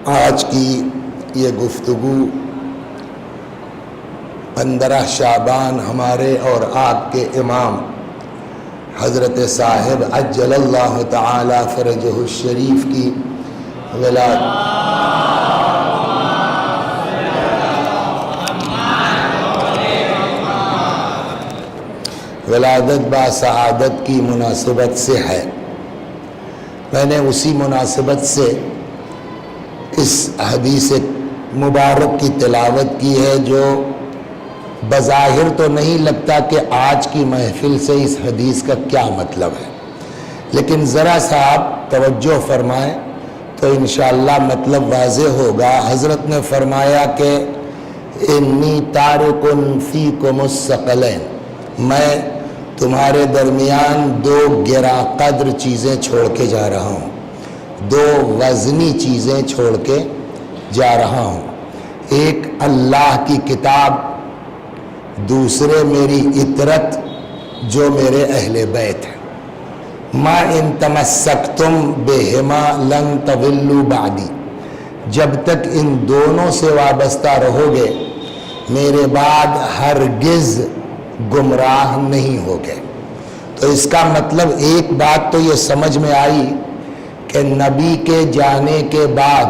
آج کی یہ گفتگو 15 شعبان ہمارے اور آپ کے امام حضرت صاحب عجل اللہ تعالی فرجہ الشریف کی ولادت با سعادت کی مناسبت سے ہے۔ میں نے اسی مناسبت سے اس حدیث مبارک کی تلاوت کی ہے جو بظاہر تو نہیں لگتا کہ آج کی محفل سے اس حدیث کا کیا مطلب ہے، لیکن ذرا سا آپ توجہ فرمائیں تو انشاءاللہ مطلب واضح ہوگا۔ حضرت نے فرمایا کہ انی تارک فیکم الثقلین، میں تمہارے درمیان 2 گراں قدر چیزیں چھوڑ کے جا رہا ہوں، 2 وزنی چیزیں چھوڑ کے جا رہا ہوں، ایک اللہ کی کتاب، دوسرے میری اطرت جو میرے اہل بیت ہیں۔ ما ان تمسکتم بہما لن تضلوا بعدی، جب تک ان دونوں سے وابستہ رہو گے میرے بعد ہرگز گمراہ نہیں ہوگے۔ تو اس کا مطلب ایک بات تو یہ سمجھ میں آئی کہ نبی کے جانے کے بعد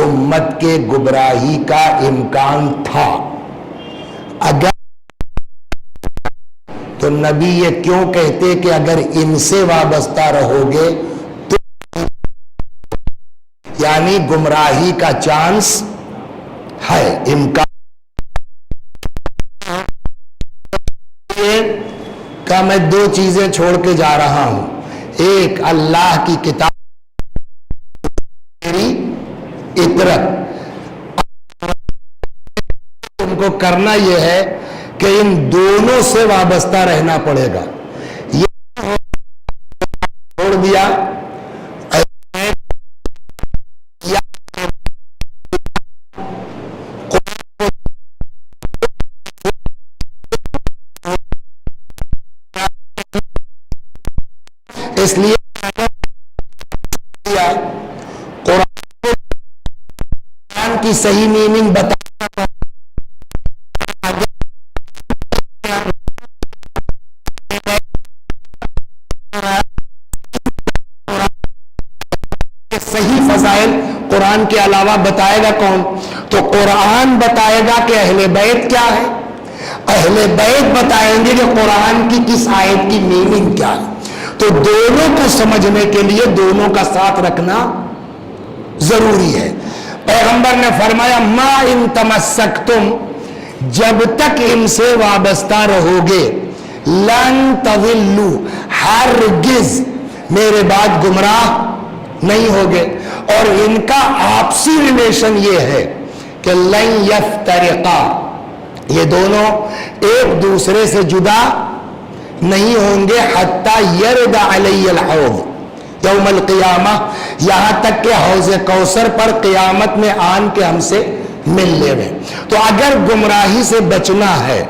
امت کے گمراہی کا امکان تھا، اگر تو نبی یہ کیوں کہتے کہ اگر ان سے وابستہ رہو گے تو یعنی گمراہی کا چانس ہے، امکان کہ میں 2 چیزیں چھوڑ کے جا رہا ہوں، ایک اللہ کی کتاب، میری اطرت۔ ان کو کرنا یہ ہے کہ ان دونوں سے وابستہ رہنا پڑے گا، یہ چھوڑ دیا اس لیے قرآن کی صحیح میننگ بتا صحیح فضائل قرآن کے علاوہ بتائے گا کون؟ تو قرآن بتائے گا کہ اہل بیت کیا ہے، اہل بیت بتائیں گے کہ قرآن کی کس آیت کی میننگ کیا ہے۔ تو دونوں کو سمجھنے کے لیے دونوں کا ساتھ رکھنا ضروری ہے۔ پیغمبر نے فرمایا ما ان تمسکتم، جب تک ان سے وابستہ رہو گے، لن تضلوا، ہرگز میرے بعد گمراہ نہیں ہوگے۔ اور ان کا آپسی ریلیشن یہ ہے کہ لن یفترقا، یہ دونوں ایک دوسرے سے جدا نہیں ہوں گے، حتی یرد علی الحوض یوم القیامہ، یہاں تک کہ حوض کوثر پر قیامت میں آن کے ہم سے مل لے گئے۔ تو اگر گمراہی سے بچنا ہے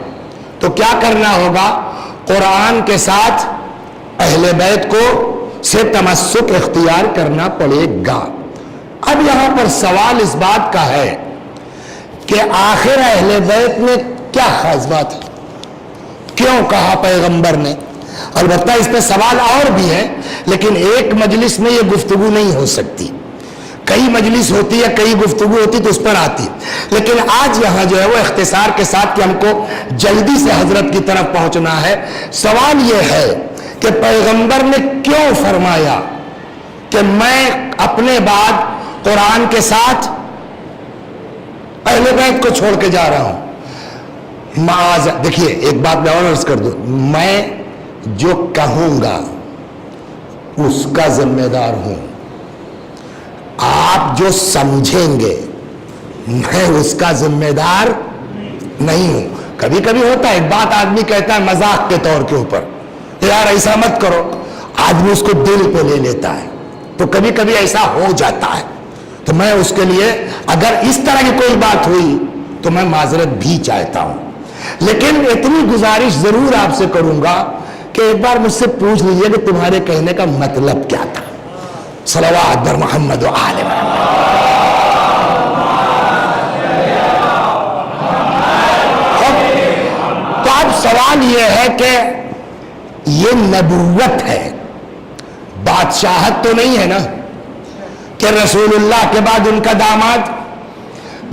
تو کیا کرنا ہوگا؟ قرآن کے ساتھ اہل بیت کو سے تمسک اختیار کرنا پڑے گا۔ اب یہاں پر سوال اس بات کا ہے کہ آخر اہل بیت میں کیا خاص بات ہے، کیوں کہا پیغمبر نے؟ البتہ اس پہ سوال اور بھی ہے، لیکن ایک مجلس میں یہ گفتگو نہیں ہو سکتی، کئی مجلس ہوتی ہے، کئی گفتگو ہوتی تو اس پر آتی، لیکن آج یہاں جو ہے وہ اختصار کے ساتھ کہ ہم کو جلدی سے حضرت کی طرف پہنچنا ہے۔ سوال یہ ہے کہ پیغمبر نے کیوں فرمایا کہ میں اپنے بعد قرآن کے ساتھ اہل بیت کو چھوڑ کے جا رہا ہوں؟ دیکھیے ایک بات میں اور عرض کر دوں، میں جو کہوں گا اس کا ذمہ دار ہوں، آپ جو سمجھیں گے میں اس کا ذمہ دار نہیں ہوں۔ کبھی کبھی ہوتا ہے ایک بات آدمی کہتا ہے مذاق کے طور کے اوپر، یار ایسا مت کرو، آدمی اس کو دل پہ لے لیتا ہے، تو کبھی کبھی ایسا ہو جاتا ہے، تو میں اس کے لیے اگر اس طرح کی کوئی بات ہوئی تو میں معذرت بھی چاہتا ہوں، لیکن اتنی گزارش ضرور آپ سے کروں گا کہ ایک بار مجھ سے پوچھ لیجئے کہ تمہارے کہنے کا مطلب کیا تھا۔ صلوات بر محمد و آل محمد۔ سوال یہ ہے کہ یہ نبوت ہے، بادشاہت تو نہیں ہے نا کہ رسول اللہ کے بعد ان کا داماد،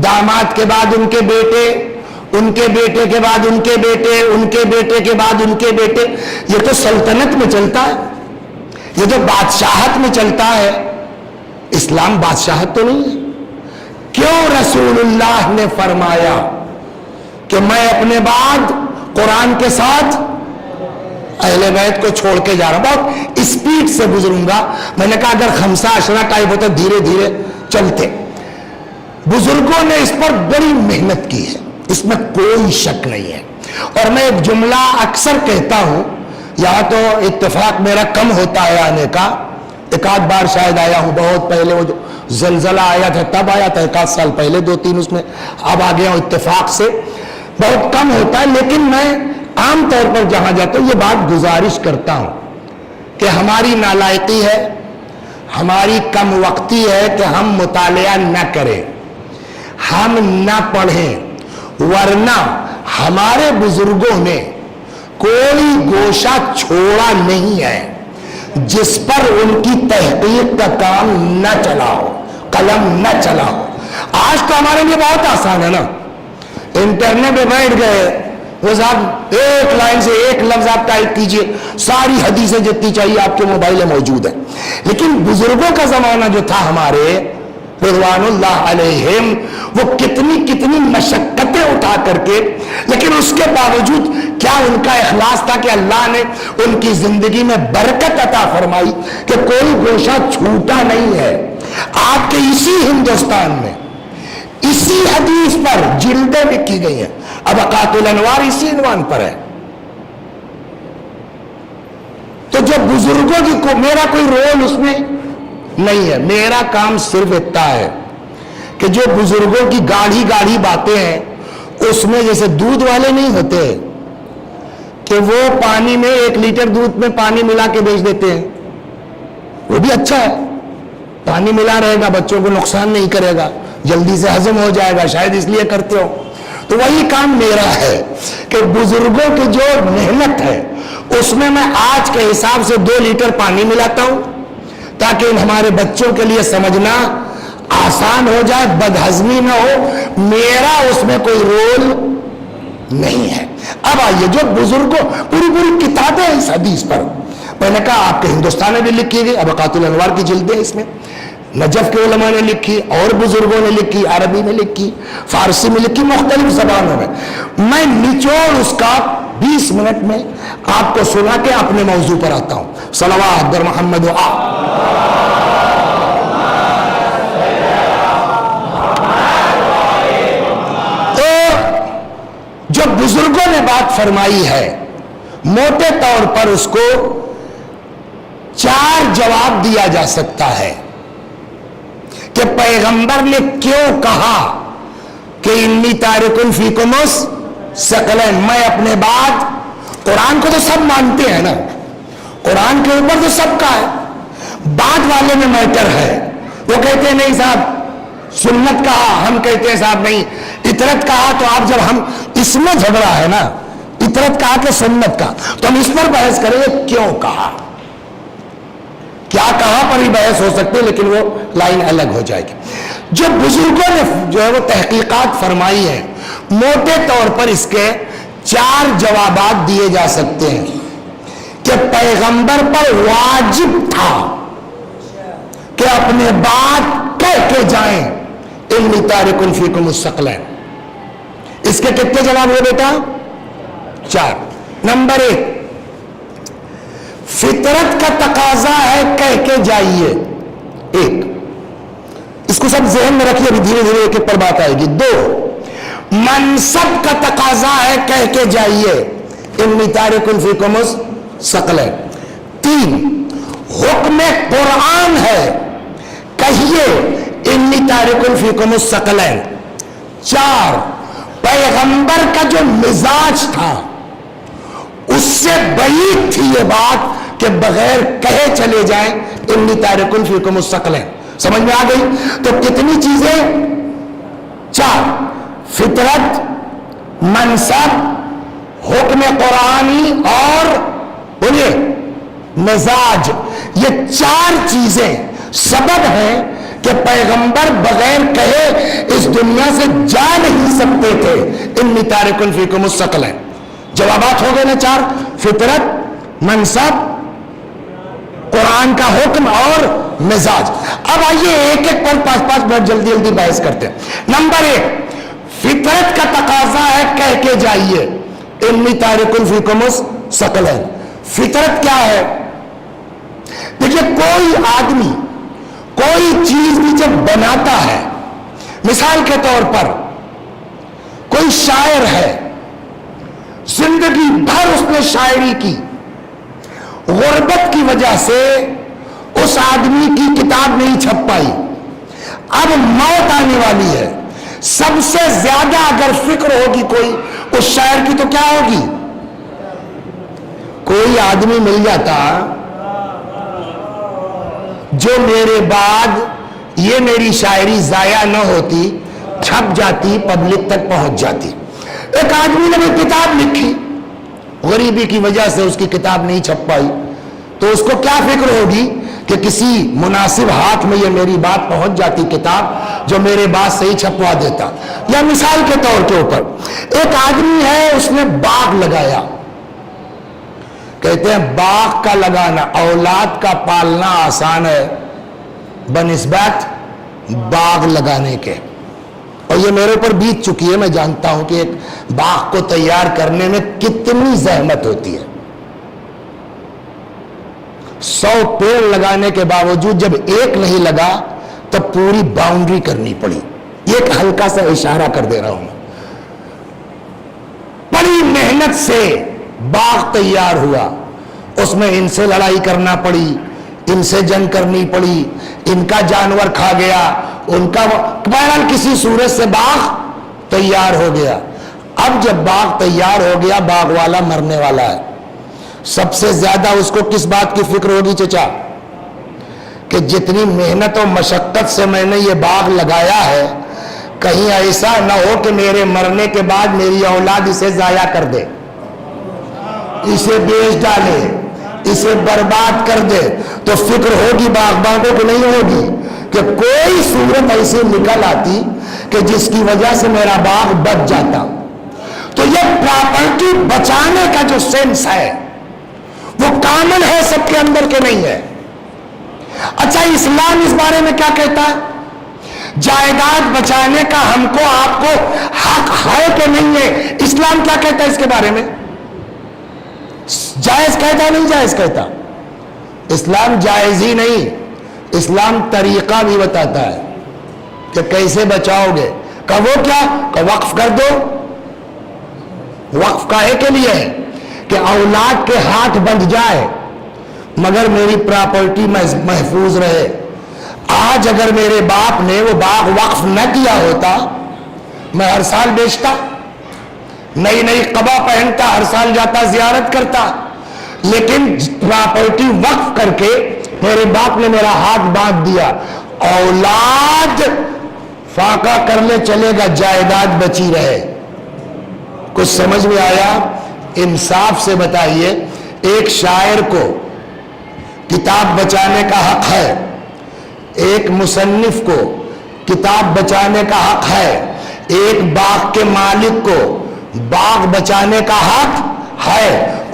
داماد کے بعد ان کے بیٹے، ان کے بیٹے کے بعد ان کے بیٹے، ان کے بیٹے کے بعد ان کے بیٹے. یہ تو سلطنت میں چلتا ہے، یہ تو بادشاہت میں چلتا ہے. اسلام بادشاہت تو نہیں ہے. کیوں رسول اللہ نے فرمایا کہ میں اپنے بعد قرآن کے ساتھ اہل بیت کو چھوڑ کے جا رہا ہوں؟ بہت اسپیڈ سے گزروں گا. میں نے کہا اگر خمسہ عشرہ ٹائپ ہوتا دھیرے دھیرے چلتے. بزرگوں نے اس پر بڑی محنت کی ہے، اس میں کوئی شک نہیں ہے. اور میں ایک جملہ اکثر کہتا ہوں، یہاں تو اتفاق میرا کم ہوتا ہے آنے کا، ایک آدھ بار شاید آیا ہوں، بہت پہلے وہ جو زلزلہ آیا تھا تب آیا تھا، ایک آدھ سال پہلے 2-3 اس میں، اب آ گیا ہوں اتفاق سے. بہت کم ہوتا ہے، لیکن میں عام طور پر جہاں جاتا ہوں یہ بات گزارش کرتا ہوں کہ ہماری نالائقی ہے، ہماری کم وقتی ہے کہ ہم مطالعہ نہ کریں، ہم نہ پڑھیں. ورنہ ہمارے بزرگوں نے کوئی گوشہ چھوڑا نہیں ہے جس پر ان کی تحقیق کا کام نہ چلا ہو، قلم نہ چلا ہو. آج تو ہمارے لیے بہت آسان ہے نا، انٹرنیٹ پہ بیٹھ گئے، وہ صاحب ایک لائن سے ایک لفظ آپ ٹائپ کیجئے، ساری حدیثیں جتنی چاہیے آپ کے موبائل میں موجود ہیں. لیکن بزرگوں کا زمانہ جو تھا ہمارے رضوان اللہ علیہم، وہ کتنی مشقتیں اٹھا کر کے، لیکن اس کے باوجود کیا ان کا اخلاص تھا کہ اللہ نے ان کی زندگی میں برکت عطا فرمائی کہ کوئی گوشہ چھوٹا نہیں ہے. آپ کے اسی ہندوستان میں اسی حدیث پر جلدیں لکھی گئی ہیں، ابقات الانوار اسی عنوان پر ہے. تو جو بزرگوں کی میرا کوئی رول اس میں نہیں ہے. میرا کام صرف اتنا ہے کہ جو بزرگوں کی گاڑھی باتیں ہیں اس میں جیسے دودھ والے نہیں ہوتے کہ وہ پانی میں 1 لیٹر دودھ میں پانی ملا کے بیچ دیتے ہیں، وہ بھی اچھا ہے، پانی ملا رہے گا، بچوں کو نقصان نہیں کرے گا، جلدی سے ہضم ہو جائے گا، شاید اس لیے کرتے ہو. تو وہی کام میرا ہے کہ بزرگوں کی جو محنت ہے اس میں آج کے حساب سے 2 لیٹر پانی ملاتا ہوں تاکہ ہمارے بچوں کے لیے سمجھنا آسان ہو جائے، بدہضمی نہ ہو. میرا اس میں کوئی رول نہیں ہے. اب آئیے جو بزرگوں پوری کتابیں اس حدیث پر، میں نے کہا آپ کے ہندوستان میں بھی لکھی گئی، ابقات الانوار کی جلدیں اس میں، نجف کے علماء نے لکھی، اور بزرگوں نے لکھی، عربی میں لکھی، فارسی میں لکھی، مختلف زبانوں میں. میں نچوڑ اس کا 20 منٹ میں آپ کو سنا کے اپنے موضوع پر آتا ہوں. صلوات در محمد و تو جو بزرگوں نے بات فرمائی ہے موٹے طور پر اس کو 4 جواب دیا جا سکتا ہے کہ پیغمبر نے کیوں کہا کہ انی تارکن فیکم ثقلین، میں اپنے بعد. قرآن کو تو سب مانتے ہیں نا، قرآن کے اوپر تو سب کا ہے، بعد والے میں میٹر ہے. وہ کہتے ہیں نہیں صاحب سنت کہا، ہم کہتے ہیں صاحب نہیں اطرت کہا. تو آپ جب ہم اس میں جھگڑا ہے نا، اطرت کہا کہ سنت کا، تو ہم اس پر بحث کریں گے کیوں کہا، کیا کہا پر ہی بحث ہو سکتی ہے، لیکن وہ لائن الگ ہو جائے گی. جو بزرگوں نے جو ہے وہ تحقیقات فرمائی ہیں، موٹے طور پر اس کے 4 جوابات دیے جا سکتے ہیں کہ پیغمبر پر واجب تھا کہ اپنے بات کہہ کے جائیں انی تارکن فیکم الثقلین. اس کے کتنے جواب ہوئے بیٹا؟ 4. نمبر 1، فطرت کا تقاضا ہے کہہ کے جائیے. 1، اس کو سب ذہن میں رکھیے، ابھی دھیرے دھیرے ایک ایک پر بات آئے گی. 2، منصب کا تقاضا ہے کہہ کے جائیے انی تارکن فیکم الثقلین. 3، حکم قرآن ہے کہیے انی تارکن فیکم الثقلین. 4، پیغمبر کا جو مزاج تھا اس سے بعید تھی یہ بات کہ بغیر کہے چلے جائیں انی تارکن فیکم الثقلین. سمجھ میں آ گئی؟ تو کتنی چیزیں؟ 4، فطرت، منصب، حکم قرآنی اور بولیے مزاج، یہ چار چیزیں سبب ہیں کہ پیغمبر بغیر کہے اس دنیا سے جا نہیں سکتے تھے۔ انی تارک فیکم الثقلین، جوابات ہو گئے نا چار، فطرت، منصب، قرآن کا حکم اور مزاج۔ اب آئیے ایک ایک پر 5-5 منٹ جلدی جلدی بحث کرتے ہیں۔ نمبر 1، فطرت کا تقاضا ہے کہہ کے جائیے انی تارک فیکم الثقلین۔ فطرت کیا ہے؟ دیکھیے کوئی آدمی کوئی چیز بھی جب بناتا ہے، مثال کے طور پر کوئی شاعر ہے، زندگی بھر اس نے شاعری کی، غربت کی وجہ سے اس آدمی کی کتاب نہیں چھپ پائی، اب موت آنے والی ہے، سب سے زیادہ اگر فکر ہوگی کوئی اس شاعر کی تو کیا ہوگی؟ کوئی آدمی مل جاتا جو میرے بعد یہ میری شاعری ضائع نہ ہوتی، چھپ جاتی، پبلک تک پہنچ جاتی۔ ایک آدمی نے بھی کتاب لکھی، غریبی کی وجہ سے اس کی کتاب نہیں چھپ پائی، تو اس کو کیا فکر ہوگی کہ کسی مناسب ہاتھ میں یہ میری بات پہنچ جاتی کتاب جو میرے بات سے ہی چھپوا دیتا۔ یا مثال کے طور کے اوپر ایک آدمی ہے، اس نے باغ لگایا، کہتے ہیں باغ کا لگانا اولاد کا پالنا آسان ہے بنسبت باغ لگانے کے، اور یہ میرے اوپر بیت چکی ہے، میں جانتا ہوں کہ ایک باغ کو تیار کرنے میں کتنی زحمت ہوتی ہے۔ 100 پیڑ لگانے کے باوجود جب ایک نہیں لگا تب پوری باؤنڈری کرنی پڑی۔ یہ ایک ہلکا سا اشارہ کر دے رہا ہوں، بڑی محنت سے باغ تیار ہوا، اس میں ان سے لڑائی کرنا پڑی، ان سے جنگ کرنی پڑی، ان کا جانور کھا گیا، ان کا، بہرحال کسی صورت سے باغ تیار ہو گیا۔ اب جب باغ تیار ہو گیا، باغ والا مرنے والا ہے، سب سے زیادہ اس کو کس بات کی فکر ہوگی چچا؟ کہ جتنی محنت و مشقت سے میں نے یہ باغ لگایا ہے، کہیں ایسا نہ ہو کہ میرے مرنے کے بعد میری اولاد اسے ضائع کر دے، اسے بیچ ڈالے، اسے برباد کر دے۔ تو فکر ہوگی باغبانوں کو نہیں ہوگی کہ کوئی صورت ایسی نکل آتی کہ جس کی وجہ سے میرا باغ بچ جاتا۔ تو یہ پراپرٹی بچانے کا جو سینس ہے وہ کامن ہے، سب کے اندر کے نہیں ہے۔ اچھا اسلام اس بارے میں کیا کہتا ہے؟ جائیداد بچانے کا ہم کو آپ کو حق ہے کہ نہیں ہے؟ اسلام کیا کہتا ہے اس کے بارے میں؟ جائز کہتا نہیں جائز کہتا؟ اسلام جائز ہی نہیں، اسلام طریقہ بھی بتاتا ہے کہ کیسے بچاؤ گے۔ کہ وہ کیا کہ وقف کر دو۔ وقف کاہے کے لیے ہے؟ کہ اولاد کے ہاتھ بندھ جائے مگر میری پراپرٹی محفوظ رہے۔ آج اگر میرے باپ نے وہ باغ وقف نہ کیا ہوتا، میں ہر سال بیچتا، نئی نئی قبا پہنتا، ہر سال جاتا زیارت کرتا، لیکن پراپرٹی وقف کر کے میرے باپ نے میرا ہاتھ باندھ دیا، اولاد فاقہ کر لے چلے گا، جائیداد بچی رہے۔ کچھ سمجھ میں آیا؟ انصاف سے بتائیے، ایک شاعر کو کتاب بچانے کا حق ہے، ایک مصنف کو کتاب بچانے کا حق ہے، ایک باغ کے مالک کو باغ بچانے کا حق ہے۔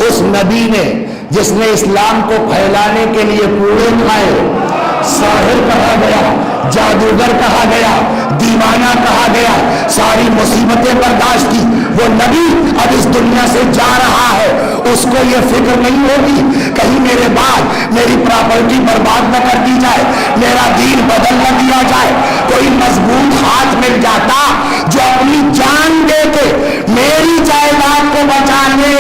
اس نبی نے جس نے اسلام کو پھیلانے کے لیے کوڑے کھائے، ساحر کہا گیا، جادوگر کہا گیا، دیوانہ کہا گیا، ساری مصیبتیں برداشت کی، وہ نبی اب اس دنیا سے جا رہا ہے، اس کو یہ فکر نہیں ہوگی کہیں میرے بعد میری پراپرٹی برباد نہ کر دی جائے، میرا دین بدل نہ دیا جائے۔ کوئی مضبوط ہاتھ مل جاتا جو اپنی جان دے کے میری جائیداد کو بچا لے۔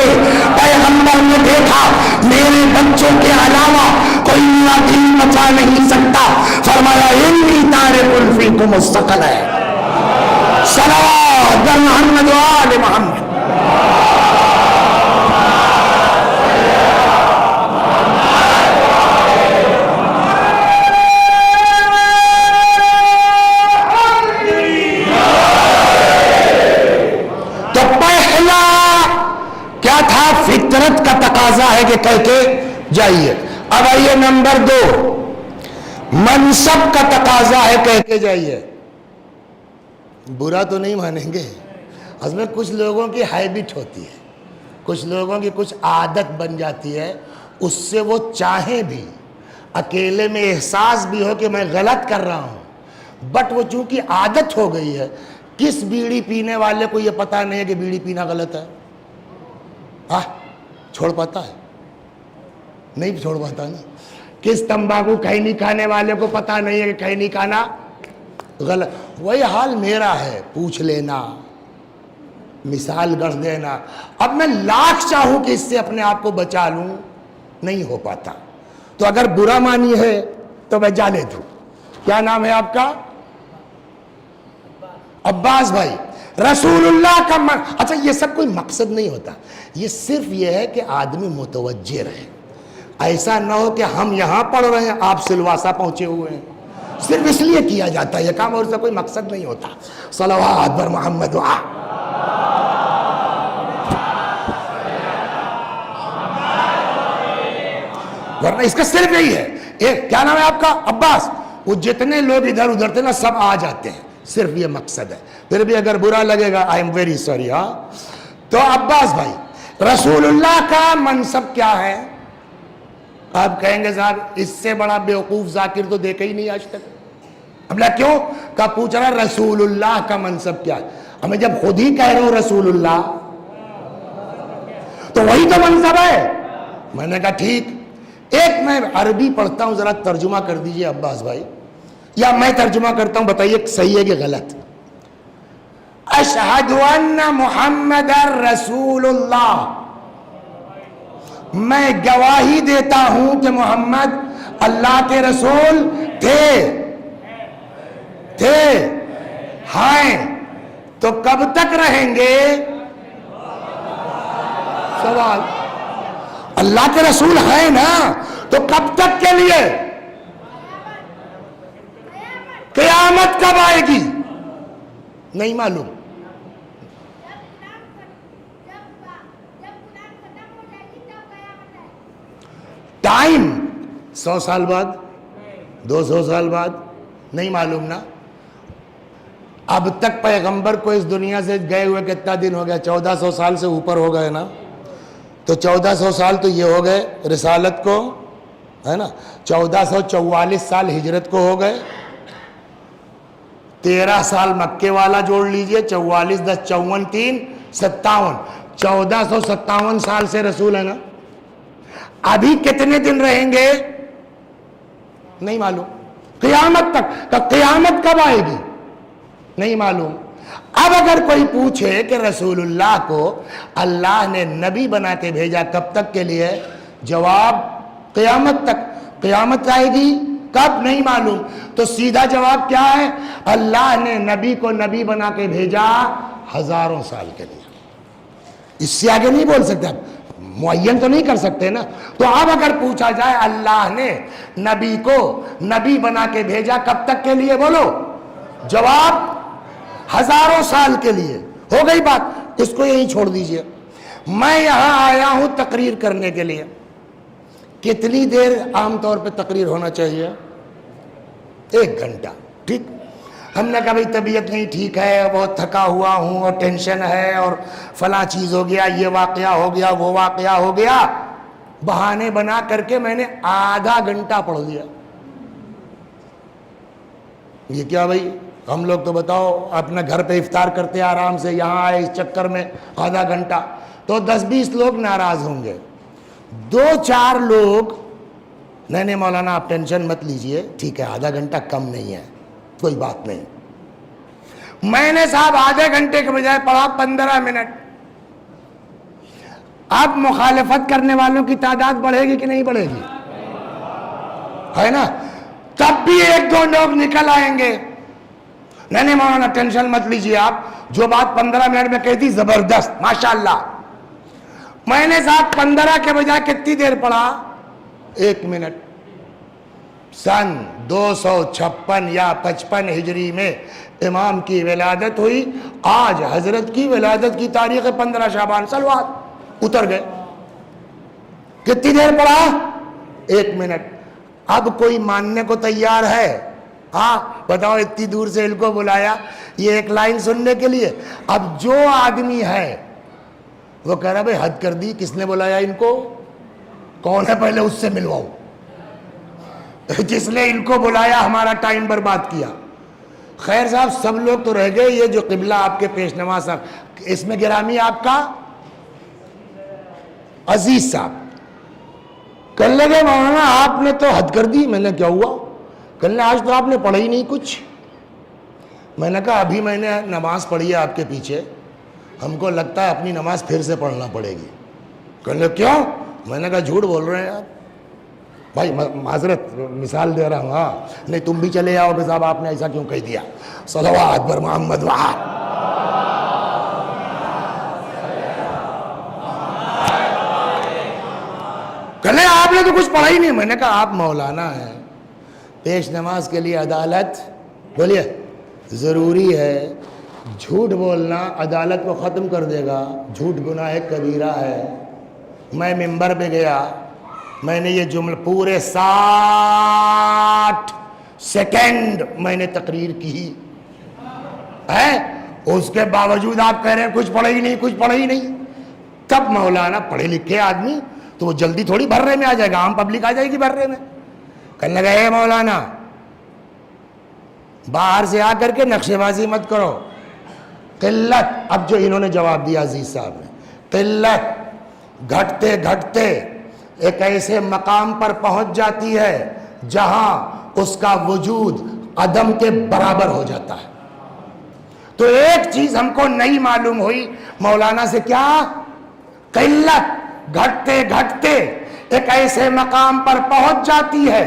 پیغمبر نے دیکھا میرے بچوں کے علاوہ کوئی میرا دین بچا نہیں سکتا، فرمایا انی تارک فیکم الثقلین، صلوات بر محمد و آل محمد۔ تو پہلا کیا کہہ کے جائیے. اب آئیے نمبر 2، منصب کا تقاضا ہے، کہہ کے جائیے. برا تو نہیں مانیں گے، اس میں کچھ لوگوں کی ہیبٹ ہوتی ہے، کچھ لوگوں کی کچھ عادت بن جاتی ہے، اس سے وہ چاہیں بھی، اکیلے میں احساس بھی ہو کہ میں غلط کر رہا ہوں، بٹ وہ چونکہ عادت ہو گئی ہے. کس بیڑی پینے والے کو یہ پتا نہیں ہے کہ بیڑی پینا غلط ہے؟ چھوڑ پاتا ہے؟ نہیں چھوڑ پاتا نا. کس تمباکو کھینی کھانے والے کو پتا نہیں ہے کہ کھینی کھانا غلط؟ وہی حال میرا ہے، پوچھ لینا، مثال گڑھ دینا. اب میں لاکھ چاہوں کہ اس سے اپنے آپ کو بچا لوں، نہیں ہو پاتا. تو اگر برا مانی ہے تو میں جانے دوں. کیا نام ہے آپ کا؟ عباس بھائی. رسول اللہ کا اچھا یہ سب کوئی مقصد نہیں ہوتا، یہ صرف یہ ہے کہ آدمی متوجہ رہے. ایسا نہ ہو کہ ہم یہاں پڑھ رہے ہیں، آپ سلواسا پہنچے ہوئے ہیں. صرف اس لیے کیا جاتا ہے یہ کام، اور اس کا کوئی مقصد نہیں ہوتا. صلوات بر محمد ورنہ اس کا صرف یہی ہے. کیا نام ہے آپ کا؟ عباس. وہ جتنے لوگ ادھر ادھر تھے نا سب آ جاتے ہیں، صرف یہ مقصد ہے. پھر بھی اگر برا لگے گا آئی ایم ویری سوری. تو عباس بھائی، رسول اللہ کا منصب کیا ہے؟ آپ کہیں گے صاحب اس سے بڑا بیوقوف ذاکر تو دیکھا ہی نہیں آج تک. اب کیوں کا پوچھ رہا رسول اللہ کا منصب کیا ہے؟ ہمیں جب خود ہی کہہ رہے ہو رسول اللہ تو وہی تو منصب ہے. میں نے کہا ٹھیک، ایک میں عربی پڑھتا ہوں، ذرا ترجمہ کر دیجئے عباس بھائی، یا میں ترجمہ کرتا ہوں، بتائیے صحیح ہے کہ غلط. اشہد ان محمد رسول اللہ، میں گواہی دیتا ہوں کہ محمد اللہ کے رسول تھے ہیں. تو کب تک رہیں گے؟ سوال. اللہ کے رسول ہیں نا، تو کب تک کے لیے؟ قیامت کب آئے گی؟ نہیں معلوم. ٹائم 100 سال بعد، 200 سال بعد، نہیں معلوم نا. اب تک پیغمبر کو اس دنیا سے گئے ہوئے کتنا دن ہو گیا؟ 1400 سال سے اوپر ہو گئے نا. تو 1400 سال تو یہ ہو گئے رسالت کو، ہے نا. 1444 سال ہجرت کو ہو گئے. 13 سال مکے والا جوڑ لیجئے، 44 10 54 3 57، 1457 سال سے رسول ہے نا. ابھی کتنے دن رہیں گے؟ نہیں معلوم. قیامت تک. قیامت کب آئے گی؟ نہیں معلوم. اب اگر کوئی پوچھے کہ رسول اللہ کو اللہ نے نبی بنا کے بھیجا کب تک کے لیے؟ جواب قیامت تک. قیامت آئے گی کب؟ نہیں معلوم. تو سیدھا جواب کیا ہے؟ اللہ نے نبی کو نبی بنا کے بھیجا ہزاروں سال کے لیے. اس سے آگے نہیں بول سکتے، معین تو نہیں کر سکتے نا. تو اب اگر پوچھا جائے اللہ نے نبی کو نبی بنا کے بھیجا کب تک کے لیے؟ بولو. جواب ہزاروں سال کے لیے. ہو گئی بات، اس کو یہیں چھوڑ دیجئے. میں یہاں آیا ہوں تقریر کرنے کے لیے. کتنی دیر عام طور پہ تقریر ہونا چاہیے؟ 1 گھنٹہ. ٹھیک. ہم نے کہا بھائی طبیعت نہیں ٹھیک ہے، بہت تھکا ہوا ہوں اور ٹینشن ہے اور فلاں چیز ہو گیا، یہ واقعہ ہو گیا، وہ واقعہ ہو گیا. بہانے بنا کر کے میں نے آدھا گھنٹہ پڑھ دیا. یہ کیا بھائی؟ ہم لوگ تو بتاؤ اپنا گھر پہ افطار کرتے آرام سے، یہاں آئے اس چکر میں آدھا گھنٹہ. تو 10-20 لوگ ناراض ہوں گے. 2-4 لوگ نہیں مولانا آپ ٹینشن مت لیجئے، ٹھیک ہے آدھا گھنٹہ کم نہیں ہے، کوئی بات نہیں. میں نے صاحب آدھے گھنٹے کے بجائے پڑھا 15 منٹ. اب مخالفت کرنے والوں کی تعداد بڑھے گی کہ نہیں بڑھے گی؟ ہے نا. تب بھی 1-2 لوگ نکل آئیں گے. نہیں مولانا ٹینشن مت لیجئے آپ، جو بات 15 منٹ میں کہی تھی زبردست ماشاءاللہ. میں نے صاحب 15 کے بجائے کتنی دیر پڑھا؟ 1 منٹ. سن 256 یا 55 ہجری میں امام کی ولادت ہوئی. آج حضرت کی ولادت کی تاریخ 15 شعبان. سلوات اتر گئے. کتنی دیر پڑھا؟ 1 منٹ. اب کوئی ماننے کو تیار ہے؟ ہاں بتاؤ، اتنی دور سے ان کو بلایا یہ 1 لائن سننے کے لیے. اب جو آدمی ہے وہ کہہ رہا بھائی حد کر دی، کس نے بلایا ان کو؟ کون ہے پہلے اس سے ملواؤ. جس نے ان کو بلایا ہمارا ٹائم برباد کیا. خیر صاحب سب لوگ تو رہ گئے، یہ جو قبلہ آپ کے پیش نما صاحب، اس میں گرامی آپ کا عزیز صاحب، کہنے لگے مولانا آپ نے تو حد کر دی. میں نے کیا ہوا؟ کہنے لگے آج تو آپ نے پڑھا ہی نہیں کچھ. میں نے کہا ابھی میں نے نماز پڑھی ہے آپ کے پیچھے، ہم کو لگتا ہے اپنی نماز پھر سے پڑھنا پڑے گی. کہنے لگے کیوں؟ میں نے کہا جھوٹ بول رہے ہیں آپ. بھائی معذرت مثال دے رہا ہوں. ہاں نہیں تم بھی چلے آؤ کہ صاحب آپ نے ایسا کیوں کہہ دیا. صلوات بر محمد وآل. کہنے آپ نے تو کچھ پڑھا ہی نہیں. میں نے کہا آپ مولانا ہیں، پیش نماز کے لیے عدالت بولیے ضروری ہے. جھوٹ بولنا عدالت کو ختم کر دے گا. جھوٹ گناہ کبیرہ ہے. میں ممبر پہ گیا، میں نے یہ جملہ پورے 60 سیکنڈ میں نے تقریر کی ہے، اس کے باوجود آپ کہہ رہے ہیں کچھ پڑھا ہی نہیں، کچھ پڑھا ہی نہیں. کب مولانا پڑھے لکھے آدمی تو وہ جلدی تھوڑی بھرے میں آ جائے گا، عام پبلک آ جائے گی بھرے میں. کہنے لگا اے مولانا باہر سے آ کر کے نقشے بازی مت کرو. قلت، اب جو انہوں نے جواب دیا عزیز صاحب نے، قلت گھٹتے گھٹتے ایک ایسے مقام پر پہنچ جاتی ہے جہاں اس کا وجود عدم کے برابر ہو جاتا ہے. تو ایک چیز ہم کو نہیں معلوم ہوئی مولانا سے، کیا؟ قلت گھٹتے گھٹتے ایک ایسے مقام پر پہنچ جاتی ہے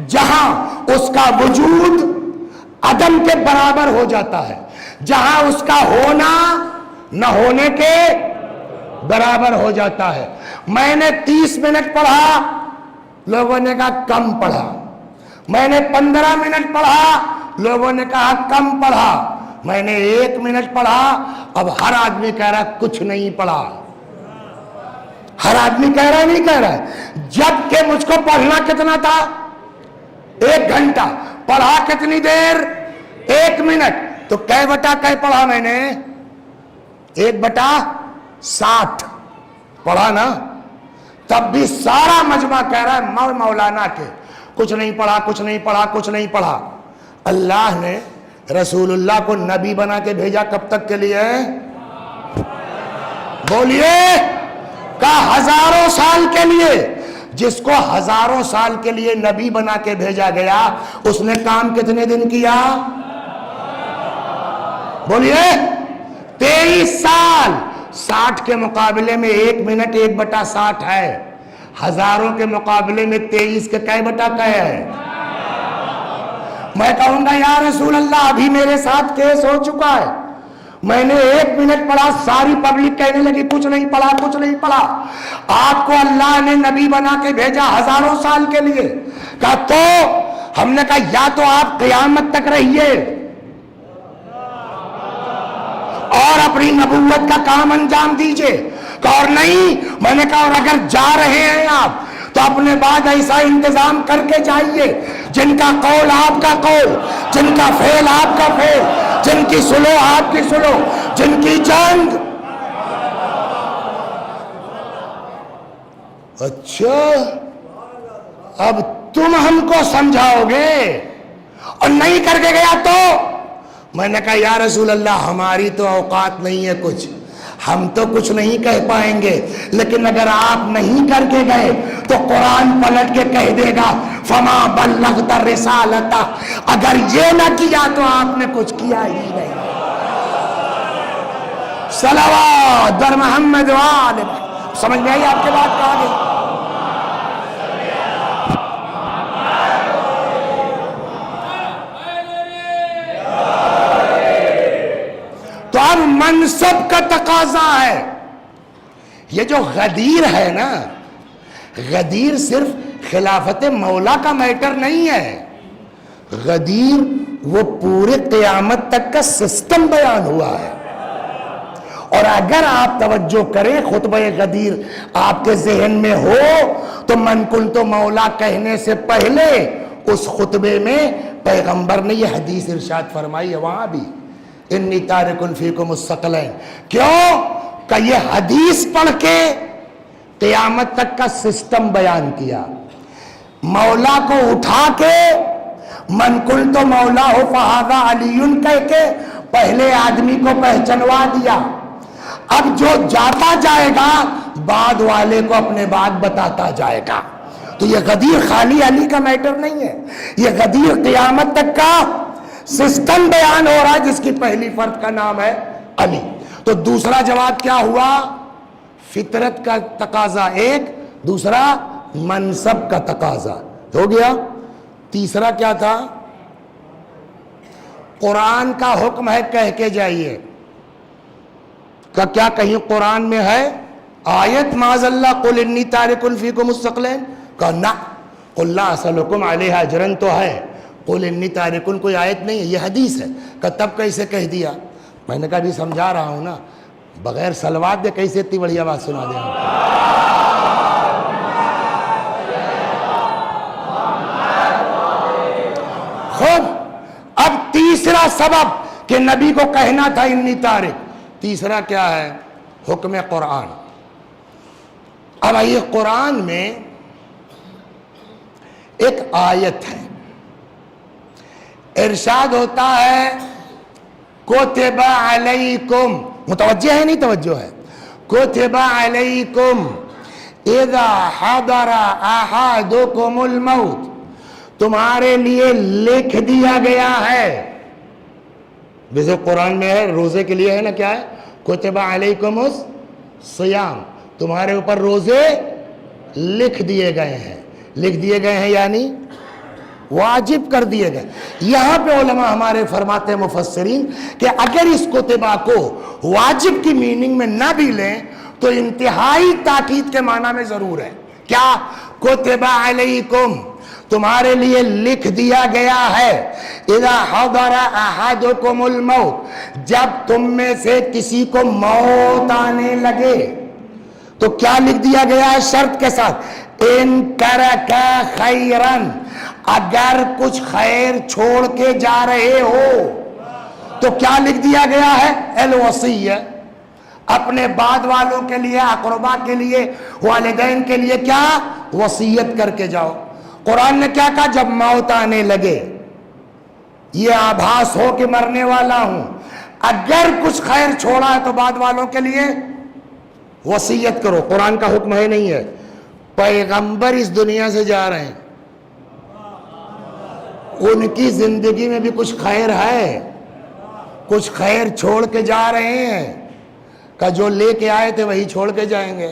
جہاں اس کا وجود عدم کے برابر ہو جاتا ہے، جہاں اس کا ہونا نہ ہونے کے برابر ہو جاتا ہے. میں نے 30 منٹ پڑھا، لوگوں نے کہا کم پڑھا. میں نے 15 منٹ پڑھا، لوگوں نے کہا کم پڑھا. میں نے 1 منٹ پڑھا، اب ہر آدمی کہہ رہا کچھ نہیں پڑھا. ہر آدمی کہہ رہا نہیں کہہ رہا ہے. جب کہ مجھ کو پڑھنا کتنا تھا؟ 1 گھنٹہ. پڑھا کتنی دیر؟ 1 منٹ. تو کئے بٹا کئے پڑھا میں نے؟ 1/60 پڑھا نا. تب بھی سارا مجمع کہہ رہا ہے مولانا کے کچھ نہیں پڑھا، کچھ نہیں پڑھا، کچھ نہیں پڑھا. اللہ نے رسول اللہ کو نبی بنا کے بھیجا کب تک کے لیے؟ بولیے، کہا ہزاروں سال کے لیے. جس کو ہزاروں سال کے لیے نبی بنا کے بھیجا گیا اس نے کام کتنے دن کیا؟ بولیے 23 سال. 60 کے مقابلے میں 1 منٹ 1/60 ہے. ہزاروں کے مقابلے میں 23 کے کئے بٹا کئے ہے؟ میں کہوں گا یا رسول اللہ ابھی میرے ساتھ کیس ہو چکا ہے. میں نے 1 منٹ پڑھا، ساری پبلک کہنے لگی کچھ نہیں پڑھا، کچھ نہیں پڑھا. آپ کو اللہ نے نبی بنا کے بھیجا ہزاروں سال کے لیے. کہا تو ہم نے کہا یا تو آپ قیامت تک رہیے اور اپنی نبوت کا کام انجام دیجئے. اور نہیں، میں نے کہا اور اگر جا رہے ہیں آپ تو اپنے بعد ایسا انتظام کر کے جائیے جن کا قول آپ کا قول، جن کا فعل آپ کا فعل، جن کی سلو آپ کی سلو، جن کی جنگ. اچھا اب تم ہم کو سمجھاؤ گے اور نہیں کر کے گیا تو؟ میں نے کہا یا رسول اللہ ہماری تو اوقات نہیں ہے کچھ، ہم تو کچھ نہیں کہہ پائیں گے، لیکن اگر آپ نہیں کر کے گئے تو قرآن پلٹ کے کہہ دے گا فما بلغت الرسالۃ. اگر یہ نہ کیا تو آپ نے کچھ کیا ہی نہیں. صلوات در محمد وآل. سمجھ میں آئی آپ کے بات؟ کہا گئی. تو اب منصب کا تقاضا ہے. یہ جو غدیر ہے نا، غدیر صرف خلافت مولا کا میٹر نہیں ہے. غدیر وہ پورے قیامت تک کا سسٹم بیان ہوا ہے. اور اگر آپ توجہ کریں خطبہ غدیر آپ کے ذہن میں ہو تو من کنت مولا کہنے سے پہلے اس خطبے میں پیغمبر نے یہ حدیث ارشاد فرمائی ہے وہاں بھی انی تارک فیکم الثقلین. کیوں کہ یہ حدیث پڑھ کے قیامت تک کا سسٹم بیان کیا. مولا کو اٹھا کے من کنت مولا ہو فہذا علی کہہ کے پہلے آدمی کو پہچنوا دیا. اب جو جاتا جائے گا بعد والے کو اپنے بات بتاتا جائے گا. تو یہ غدیر خالی علی کا میٹر نہیں ہے, یہ غدیر قیامت تک کا سسٹم بیان ہو رہا ہے جس کی پہلی فرد کا نام ہے علی. تو دوسرا جواب کیا ہوا؟ فطرت کا تقاضا ایک, دوسرا منصب کا تقاضا ہو گیا. تیسرا کیا تھا؟ قرآن کا حکم ہے کہہ کے جائیے. کہ کیا کہیں قرآن میں ہے آیت معاذ اللہ قل انی تارک فیکم الثقلین؟ کہ نہ, قل لا اسألکم علیہ اجرا تو ہے, قل انی تارک کوئی آیت نہیں ہے, یہ حدیث ہے. کہ تب کیسے کہہ دیا؟ میں نے کہا بھی سمجھا رہا ہوں نا, بغیر سلوات دے کیسے اتنی بڑی بات سنا دیں. خوب. اب تیسرا سبب کہ نبی کو کہنا تھا انی تارک, تیسرا کیا ہے؟ حکم قرآن. اب آئیے قرآن میں ایک آیت ہے, ارشاد ہوتا ہے کتب علیکم, متوجہ ہے نہیں توجہ ہے, کتب علیکم اذا حضر احدکم الموت, تمہارے لیے لکھ دیا گیا ہے. جیسے قرآن میں ہے روزے کے لیے ہے نا, کیا ہے؟ کتب علیکم الصیام, تمہارے اوپر روزے لکھ دیے گئے ہیں. لکھ دیے گئے ہیں یعنی واجب کر دیے گئے. یہاں پہ علماء ہمارے فرماتے ہیں مفسرین کہ اگر اس کتبہ کو واجب کی میننگ میں نہ بھی لیں تو انتہائی تاکید کے معنی میں ضرور ہے. کیا؟ کتب علیکم, تمہارے لیے لکھ دیا گیا ہے, اذا حضر احدکم الموت, جب تم میں سے کسی کو موت آنے لگے. تو کیا لکھ دیا گیا ہے؟ شرط کے ساتھ, ان ترک خیرن, اگر کچھ خیر چھوڑ کے جا رہے ہو تو کیا لکھ دیا گیا ہے؟ الوصیہ, اپنے بعد والوں کے لیے, اقربا کے لیے, والدین کے لیے کیا وصیت کر کے جاؤ. قرآن نے کیا کہا؟ جب موت آنے لگے, یہ آبھاس ہو کہ مرنے والا ہوں, اگر کچھ خیر چھوڑا ہے تو بعد والوں کے لیے وصیت کرو. قرآن کا حکم ہے نہیں ہے. پیغمبر اس دنیا سے جا رہے ہیں, ان کی زندگی میں بھی کچھ خیر ہے, کچھ خیر چھوڑ کے جا رہے ہیں. کہ جو لے کے آئے تھے وہی چھوڑ کے جائیں گے.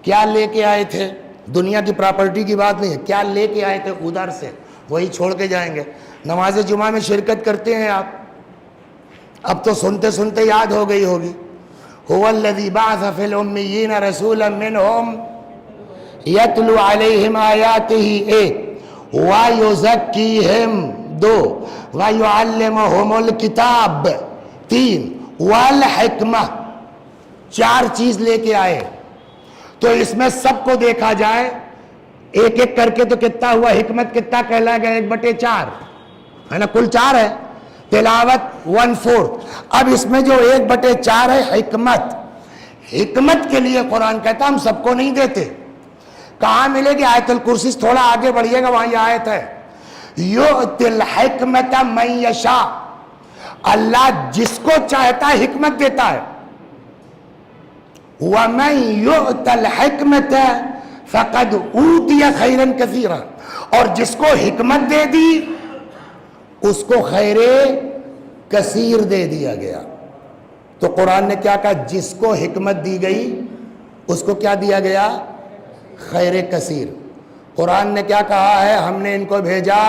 کیا لے کے آئے تھے؟ دنیا کی پراپرٹی کی بات نہیں ہے, کیا لے کے آئے تھے ادھر سے وہی چھوڑ کے جائیں گے. نماز جمعہ میں شرکت کرتے ہیں آپ, اب تو سنتے سنتے یاد ہو گئی ہوگی. هو الذی بعث فی الامیین رسولا منہم یتلو علیہم آیاتہ, وَيُزَكِّيهِمْ 2, وَيُعَلِّمُهُمُ الْكِتَابَ 3, وَالْحِكْمَةِ 4 چیز لے کے آئے. تو اس میں سب کو دیکھا جائے ایک ایک کر کے تو کتنا ہوا؟ حکمت کتنا کہلا گیا؟ 1/4 ہے نا, کل 4 ہے. تلاوت 1/4. اب اس میں جو 1/4 ہے حکمت, حکمت کے لیے قرآن کہتا ہم سب کو نہیں دیتے. کہاں ملے گی؟ آیت الکرسی سے تھوڑا آگے بڑھیے گا, وہاں یہ آیت ہے یؤتی الحکمت من یشاء, اللہ جس کو چاہتا ہے حکمت دیتا ہے. وَمَن يُؤْتَ الْحِكْمَةَ فَقَدْ أُوتِيَ خَيْرًا كَثِيرًا, اور جس کو حکمت دے دی اس کو خیر کثیر دے دیا گیا. تو قرآن نے کیا کہا؟ جس کو حکمت دی گئی اس کو کیا دیا گیا؟ خیر کثیر. قرآن نے کیا کہا ہے؟ ہم نے ان کو بھیجا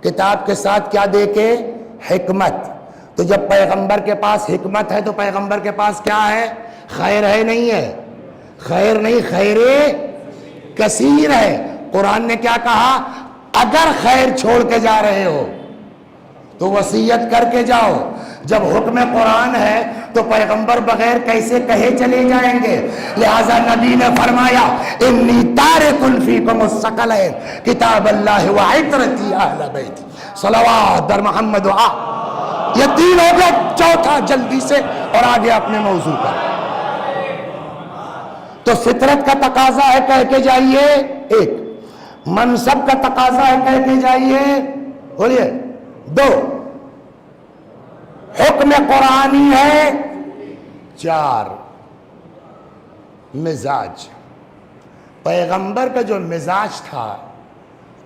کتاب کے ساتھ کیا دے کے؟ حکمت. تو جب پیغمبر کے پاس حکمت ہے تو پیغمبر کے پاس کیا ہے؟ خیر ہے نہیں ہے؟ خیر نہیں, خیر کثیر ہے. قرآن نے کیا کہا؟ اگر خیر چھوڑ کے جا رہے ہو تو وصیت کر کے جاؤ. جب حکم قرآن ہے تو پیغمبر بغیر کیسے کہے چلے جائیں گے؟ لہذا نبی نے فرمایا انی تارک فیکم الثقلین کتاب اللہ و عترتی اہل بیتی. صلوات در محمد و یہ تین ہو گیا. چوتھا جلدی سے اور آگے اپنے موضوع پر. تو فطرت کا تقاضا ہے کہہ کے جائیے ایک، منصب کا تقاضا ہے کہہ کے جائیے بولیے دو، حکم قرآنی ہے چار، مزاج. پیغمبر کا جو مزاج تھا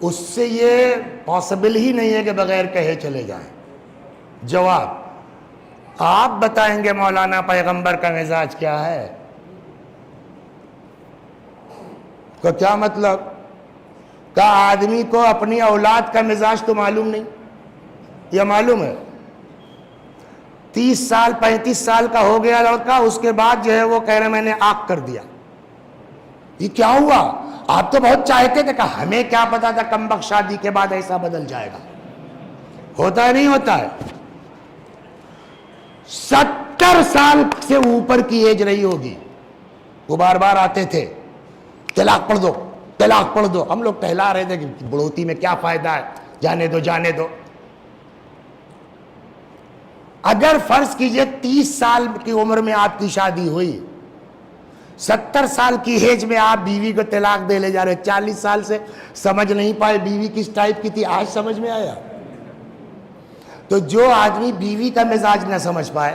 اس سے یہ پاسبل ہی نہیں ہے کہ بغیر کہے چلے جائیں. جواب آپ بتائیں گے مولانا پیغمبر کا مزاج کیا ہے؟ تو کیا مطلب؟ کیا آدمی کو اپنی اولاد کا مزاج تو معلوم نہیں؟ یہ معلوم ہے 30 سال 35 سال کا ہو گیا لڑکا، اس کے بعد جو ہے وہ کہہ رہے میں نے آگ کر دیا. یہ کیا ہوا؟ آپ تو بہت چاہتے تھے. کہ ہمیں کیا پتا تھا کمبخت شادی کے بعد ایسا بدل جائے گا. ہوتا ہے نہیں ہوتا ہے؟ 70 سال سے اوپر کی ایج رہی ہوگی، وہ بار بار آتے تھے طلاق پڑھ دو طلاق پڑھ دو. ہم لوگ ٹہلا رہے تھے کہ بڑھوتی میں کیا فائدہ ہے، جانے دو جانے دو. اگر فرض کیجئے 30 سال کی عمر میں آپ کی شادی ہوئی، 70 سال کی ایج میں آپ بیوی کو طلاق دے لے جا رہے، 40 سال سے سمجھ نہیں پائے بیوی کس ٹائپ کی تھی، آج سمجھ میں آیا. تو جو آدمی بیوی کا مزاج نہ سمجھ پائے،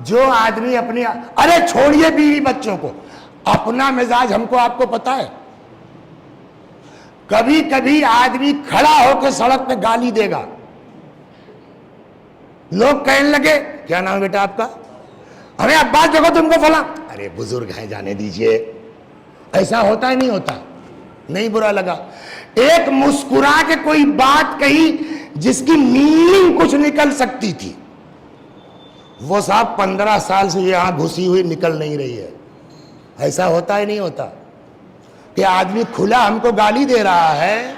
جو آدمی اپنی ارے چھوڑیے بیوی بچوں کو، اپنا مزاج ہم کو آپ کو پتا ہے. کبھی کبھی آدمی کھڑا ہو کے سڑک پہ گالی دے گا، لوگ کہنے لگے کیا نام ہے بیٹا آپ کا؟ ہمیں عباس دیکھو تم کو فلاں. ارے بزرگ ہیں جانے دیجئے. ایسا ہوتا ہے نہیں ہوتا؟ نہیں برا لگا. ایک مسکرا کے کوئی بات کہی جس کی میننگ کچھ نکل سکتی تھی، وہ صاحب 15 سال سے یہاں گھسی ہوئی نکل نہیں رہی ہے. ایسا ہوتا ہے نہیں ہوتا؟ کہ آدمی کھلا ہم کو گالی دے رہا ہے،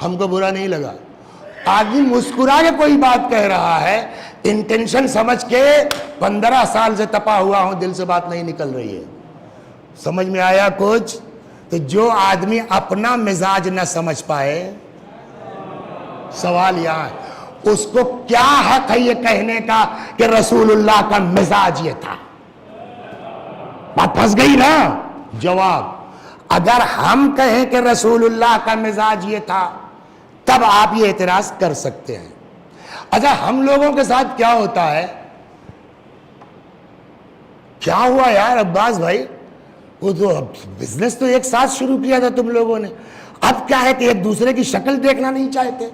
ہم کو برا نہیں لگا. آدمی مسکرا کے کوئی بات کہہ رہا ہے، انٹینشن سمجھ کے 15 سال سے تپا ہوا ہوں، دل سے بات نہیں نکل رہی ہے. سمجھ میں آیا کچھ؟ تو جو آدمی اپنا مزاج نہ سمجھ پائے، سوال یہاں ہے اس کو کیا حق ہے یہ کہنے کا کہ رسول اللہ کا مزاج یہ تھا؟ بات پھنس گئی نا. جواب اگر ہم کہیں کہ رسول اللہ کا مزاج یہ تھا تب آپ یہ اعتراض کر سکتے ہیں. اچھا ہم لوگوں کے ساتھ کیا ہوتا ہے؟ کیا ہوا یار عباس بھائی، وہ تو بزنس تو ایک ساتھ شروع کیا تھا تم لوگوں نے، اب کیا ہے کہ ایک دوسرے کی شکل دیکھنا نہیں چاہتے؟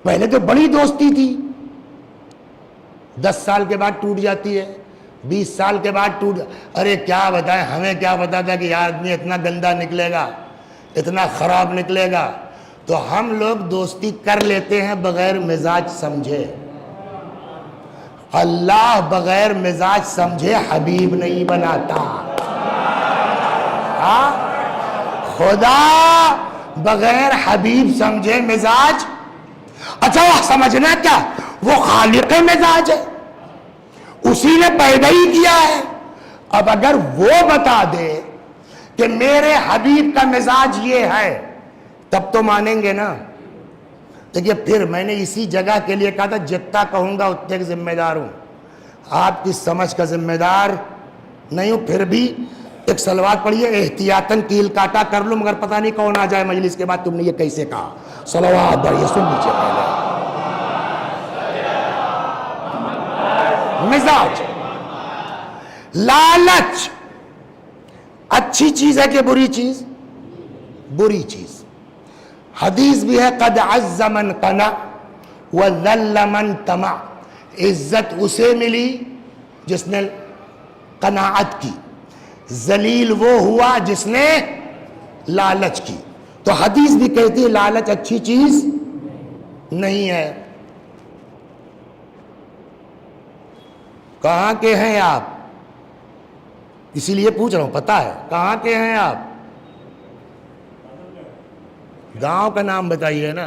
پہلے تو بڑی دوستی تھی، 10 سال کے بعد ٹوٹ جاتی ہے، 20 سال کے بعد ٹوٹ. ارے کیا بتائیں، ہمیں کیا پتا تھا کہ یہ آدمی اتنا گندا نکلے گا، اتنا خراب نکلے گا. تو ہم لوگ دوستی کر لیتے ہیں بغیر مزاج سمجھے. اللہ بغیر مزاج سمجھے حبیب نہیں بناتا. خدا بغیر حبیب سمجھے مزاج. اچھا وہ سمجھنا کیا، وہ خالق مزاج ہے، اسی نے پیدا ہی کیا ہے. اب اگر وہ بتا دے کہ میرے حبیب کا مزاج یہ ہے تب تو مانیں گے نا. دیکھیے پھر میں نے اسی جگہ کے لیے کہا تھا جتنا کہوں گا اتنے کا ذمہ دار ہوں، آپ کی سمجھ کا ذمہ دار نہیں ہوں. پھر بھی ایک صلوات پڑھیے، احتیاطاً کیل کاٹا کر لوں، مگر پتہ نہیں کون آ جائے مجلس کے بعد تم نے یہ کیسے کہا. صلوات پڑھیے، سن لیجیے پہلے. مزاج، لالچ اچھی چیز ہے کہ بری چیز؟ بری چیز. حدیث بھی ہے قد عز من قنع وذل من طمع. عزت اسے ملی جس نے قناعت کی، ذلیل وہ ہوا جس نے لالچ کی. تو حدیث بھی کہتی ہے لالچ اچھی چیز نہیں ہے. کہاں کے ہیں آپ؟ اسی لیے پوچھ رہا ہوں، پتہ ہے کہاں کے ہیں آپ؟ گاؤں کا نام بتائیے نا.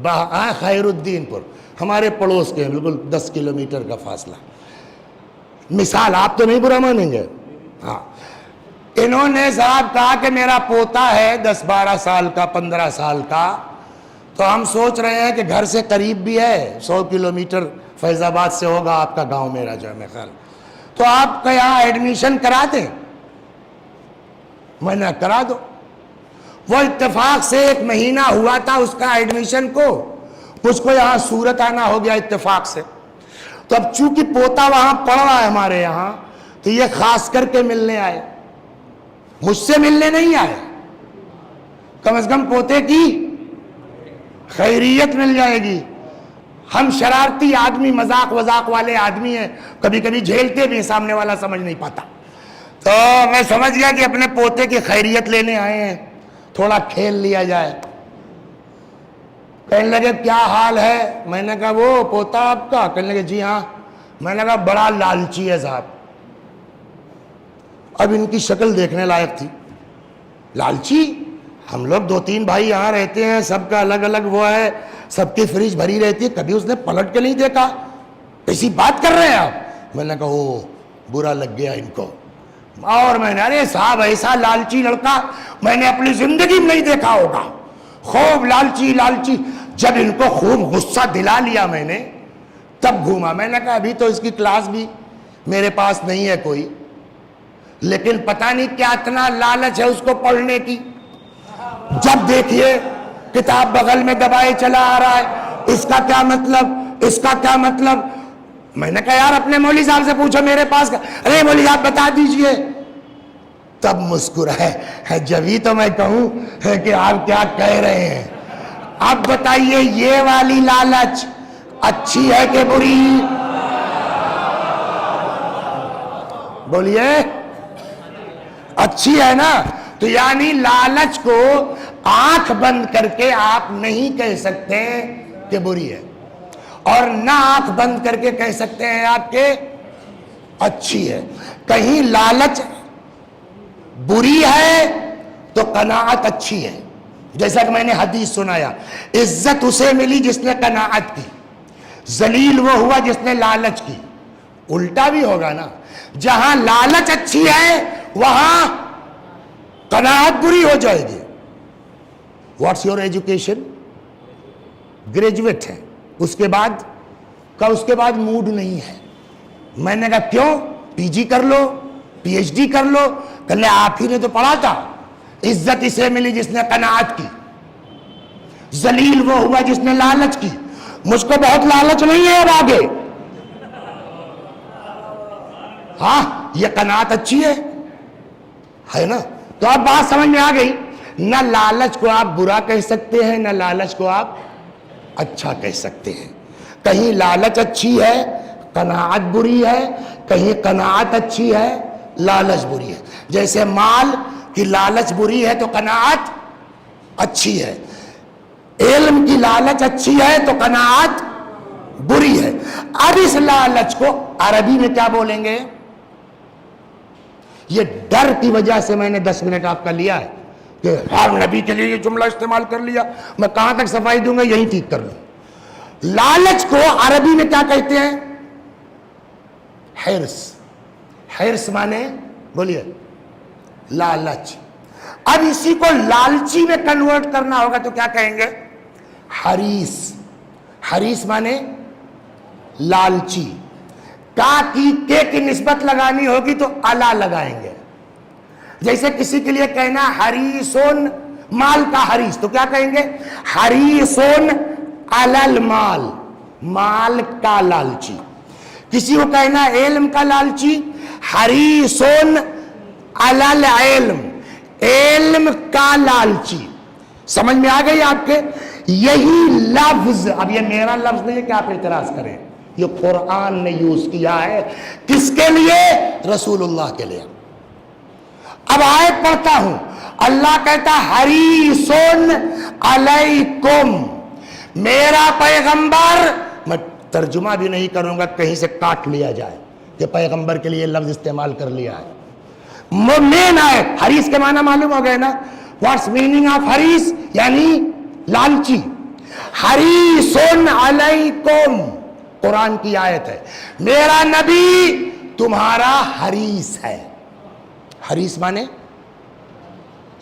خیر الدین پور ہمارے پڑوس کے ہیں، بالکل 10 کلومیٹر کا فاصلہ. مثال آپ تو نہیں برا مانیں گے. ہاں انہوں نے صاحب کہا کہ میرا پوتا ہے 10-12 سال کا 15 سال کا، تو ہم سوچ رہے ہیں کہ گھر سے قریب بھی ہے، 100 کلومیٹر فیض آباد سے ہوگا آپ کا گاؤں میرا جو ہے میں خیال، تو آپ کا یہاں ایڈمیشن کرا دیں. میں نے کرا دو. وہ اتفاق سے 1 مہینہ ہوا تھا اس کا ایڈمیشن کو، مجھ کو یہاں صورت آنا ہو گیا اتفاق سے. تو اب چونکہ پوتا وہاں پڑھ رہا ہے ہمارے یہاں، تو یہ خاص کر کے ملنے آئے، مجھ سے ملنے نہیں آئے. کم از کم پوتے کی خیریت مل جائے گی. ہم شرارتی آدمی، مذاق وذاق والے آدمی ہیں، کبھی کبھی جھیلتے بھی، سامنے والا سمجھ نہیں پاتا. تو میں سمجھ گیا کہ اپنے پوتے کی خیریت لینے آئے ہیں، تھوڑا کھیل لیا جائے. کہنے لگے کیا حال ہے؟ میں نے کہا وہ پوتا آپ کا؟ کہنے لگے جی ہاں. میں نے کہا بڑا لالچی ہے صاحب. اب ان کی شکل دیکھنے لائق تھی. لالچی؟ ہم لوگ 2-3 بھائی یہاں رہتے ہیں، سب کا الگ الگ وہ ہے، سب کی فریج بھری رہتی ہے، کبھی اس نے پلٹ کے نہیں دیکھا. ایسی بات کر رہے ہیں آپ؟ میں نے کہا او برا لگ گیا ان کو. اور میں نے ارے صاحب ایسا لالچی لڑکا میں نے اپنی زندگی میں نہیں دیکھا ہوگا. خوب لالچی لالچی. جب ان کو خوب غصہ دلا لیا میں نے، تب گھوما. میں نے کہا ابھی تو اس کی کلاس بھی میرے پاس نہیں ہے کوئی، لیکن پتہ نہیں کیا اتنا لالچ ہے اس کو پڑھنے کی. جب دیکھیے کتاب بغل میں دبائے چلا آ رہا ہے، اس کا کیا مطلب، اس کا کیا مطلب. میں نے کہا یار اپنے مولوی صاحب سے پوچھو، میرے پاس ارے مولوی صاحب بتا دیجئے. تب مسکرائے. جبھی تو میں کہوں کہ آپ کیا کہہ رہے ہیں. اب بتائیے یہ والی لالچ اچھی ہے کہ بری؟ بولیے اچھی ہے نا. تو یعنی لالچ کو آنکھ بند کر کے آپ نہیں کہہ سکتے کہ بری ہے، اور نہ آنکھ بند کر کے کہہ سکتے ہیں آپ کے اچھی ہے. کہیں لالچ بری ہے تو قناعت اچھی ہے. جیسا کہ میں نے حدیث سنایا، عزت اسے ملی جس نے قناعت کی، ذلیل وہ ہوا جس نے لالچ کی. الٹا بھی ہوگا نا، جہاں لالچ اچھی ہے وہاں قناعت بری ہو جائے گی. What's your education? گریجویٹ ہے. اس کے بعد موڈ نہیں ہے. میں نے کہا کیوں؟ پی جی کر لو، پی ایچ ڈی کر لو. کہنے آپ ہی نے تو پڑھا تھا عزت اسے ملی جس نے قناعت کی، ذلیل وہ ہوا جس نے لالچ کی. مجھ کو بہت لالچ نہیں ہے اب آگے. ہاں یہ قناعت اچھی ہے نا. تو اب بات سمجھ میں آ گئی. نہ لالچ کو آپ برا کہہ سکتے ہیں، نہ لالچ کو آپ اچھا کہہ سکتے ہیں. کہیں لالچ اچھی ہے قناعت بری ہے، کہیں قناعت اچھی ہے لالچ بری ہے. جیسے مال کی لالچ بری ہے تو قناعت اچھی ہے، علم کی لالچ اچھی ہے تو قناعت بری ہے. اب اس لالچ کو عربی میں کیا بولیں گے؟ یہ ڈر کی وجہ سے میں نے 10 منٹ آپ کا لیا ہے کہ ہر نبی کے لیے یہ جملہ استعمال کر لیا. میں کہاں تک صفائی دوں گا یہیں ٹھیک کر لوں. لالچ کو عربی میں کیا کہتے ہیں؟ حرص. حرص مانے بولیے لالچ. اب اسی کو لالچی میں کنورٹ کرنا ہوگا تو کیا کہیں گے؟ حریص. حریص مانے لالچی. کا کی نسبت لگانی ہوگی تو الا لگائیں گے. جیسے کسی کے لیے کہنا حریصون، مال کا حریص، تو کیا کہیں گے؟ حریصون علل مال، مال کا لالچی. کسی کو کہنا علم کا لالچی، حریصون علل علم، علم کا لالچی. سمجھ میں آ گئی آپ کے؟ یہی لفظ، اب یہ میرا لفظ نہیں ہے کہ آپ اعتراض کریں، یہ قرآن نے یوز کیا ہے. کس کے لیے؟ رسول اللہ کے لیے. اب آیت پڑھتا ہوں، اللہ کہتا حریصون علیکم، میرا پیغمبر. میں ترجمہ بھی نہیں کروں گا کہیں سے کاٹ لیا جائے کہ پیغمبر کے لیے لفظ استعمال کر لیا ہے. مین آیت. حریص کے معنی معلوم ہو گئے نا؟ واٹس میننگ آف حریص؟ یعنی لالچی. حریصٌ علیکم، قرآن کی آیت ہے، میرا نبی تمہارا حریص ہے۔ حریص مانے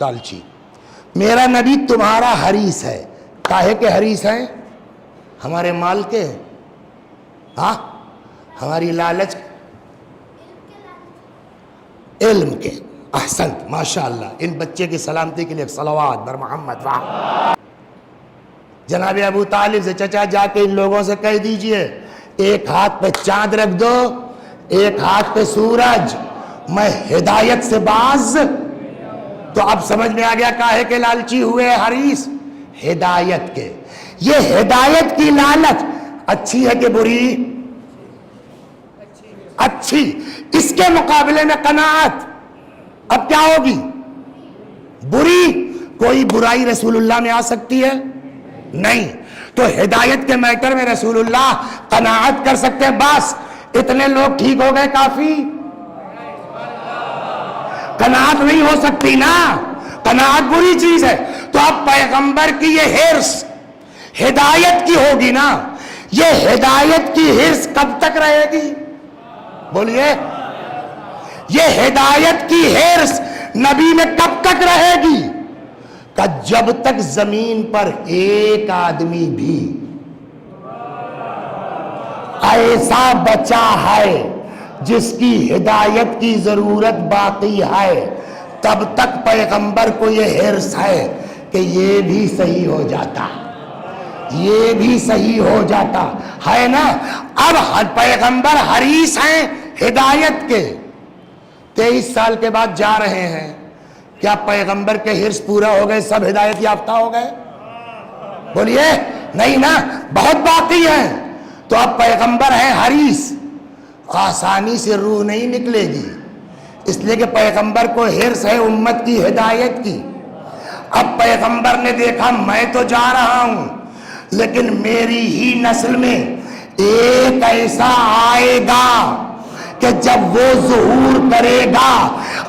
لالچی، میرا نبی تمہارا حریص ہے۔ کاہے کے حریص ہیں؟ ہمارے مال کے؟ ہاں، ہماری لالچ، علم کے۔ احسنت، ماشاءاللہ، ان بچے کی سلامتی کے لیے صلوات بر محمد۔ واہ! جناب ابو طالب سے، چچا جا کے ان لوگوں سے کہہ دیجئے ایک ہاتھ پہ چاند رکھ دو، ایک ہاتھ پہ سورج، میں ہدایت سے باز۔ تو اب سمجھ میں آ گیا کاہے کے لالچی ہوئے حریص؟ ہدایت کے۔ یہ ہدایت کی لالچ اچھی ہے کہ بری؟ اچھی۔ اس کے مقابلے میں قناعت اب کیا ہوگی؟ بری۔ کوئی برائی رسول اللہ میں آ سکتی ہے؟ نہیں۔ تو ہدایت کے میٹر میں رسول اللہ قناعت کر سکتے ہیں، بس اتنے لوگ ٹھیک ہو گئے، کافی۔ قناعت نہیں ہو سکتی نا، قناعت بری چیز ہے۔ تو اب پیغمبر کی یہ حرص ہدایت کی ہوگی نا، یہ ہدایت کی حرص کب تک رہے گی؟ بولیے، یہ ہدایت کی حرص نبی میں کب تک رہے گی؟ کہ جب تک زمین پر ایک آدمی بھی ایسا بچا ہے جس کی ہدایت کی ضرورت باقی ہے، تب تک پیغمبر کو یہ حرص ہے کہ یہ بھی صحیح ہو جاتا، یہ بھی صحیح ہو جاتا ہے نا۔ اب پیغمبر حریص ہیں ہدایت کے، 23 سال کے بعد جا رہے ہیں، کیا پیغمبر کے حرص پورا ہو گئے، سب ہدایت یافتہ ہو گئے؟ بولیے نہیں نا، بہت باقی ہیں۔ تو اب پیغمبر ہیں حریص، آسانی سے روح نہیں نکلے گی، اس لیے کہ پیغمبر کو حرص ہے امت کی ہدایت کی۔ اب پیغمبر نے دیکھا میں تو جا رہا ہوں، لیکن میری ہی نسل میں ایک ایسا آئے گا کہ جب وہ ظہور کرے گا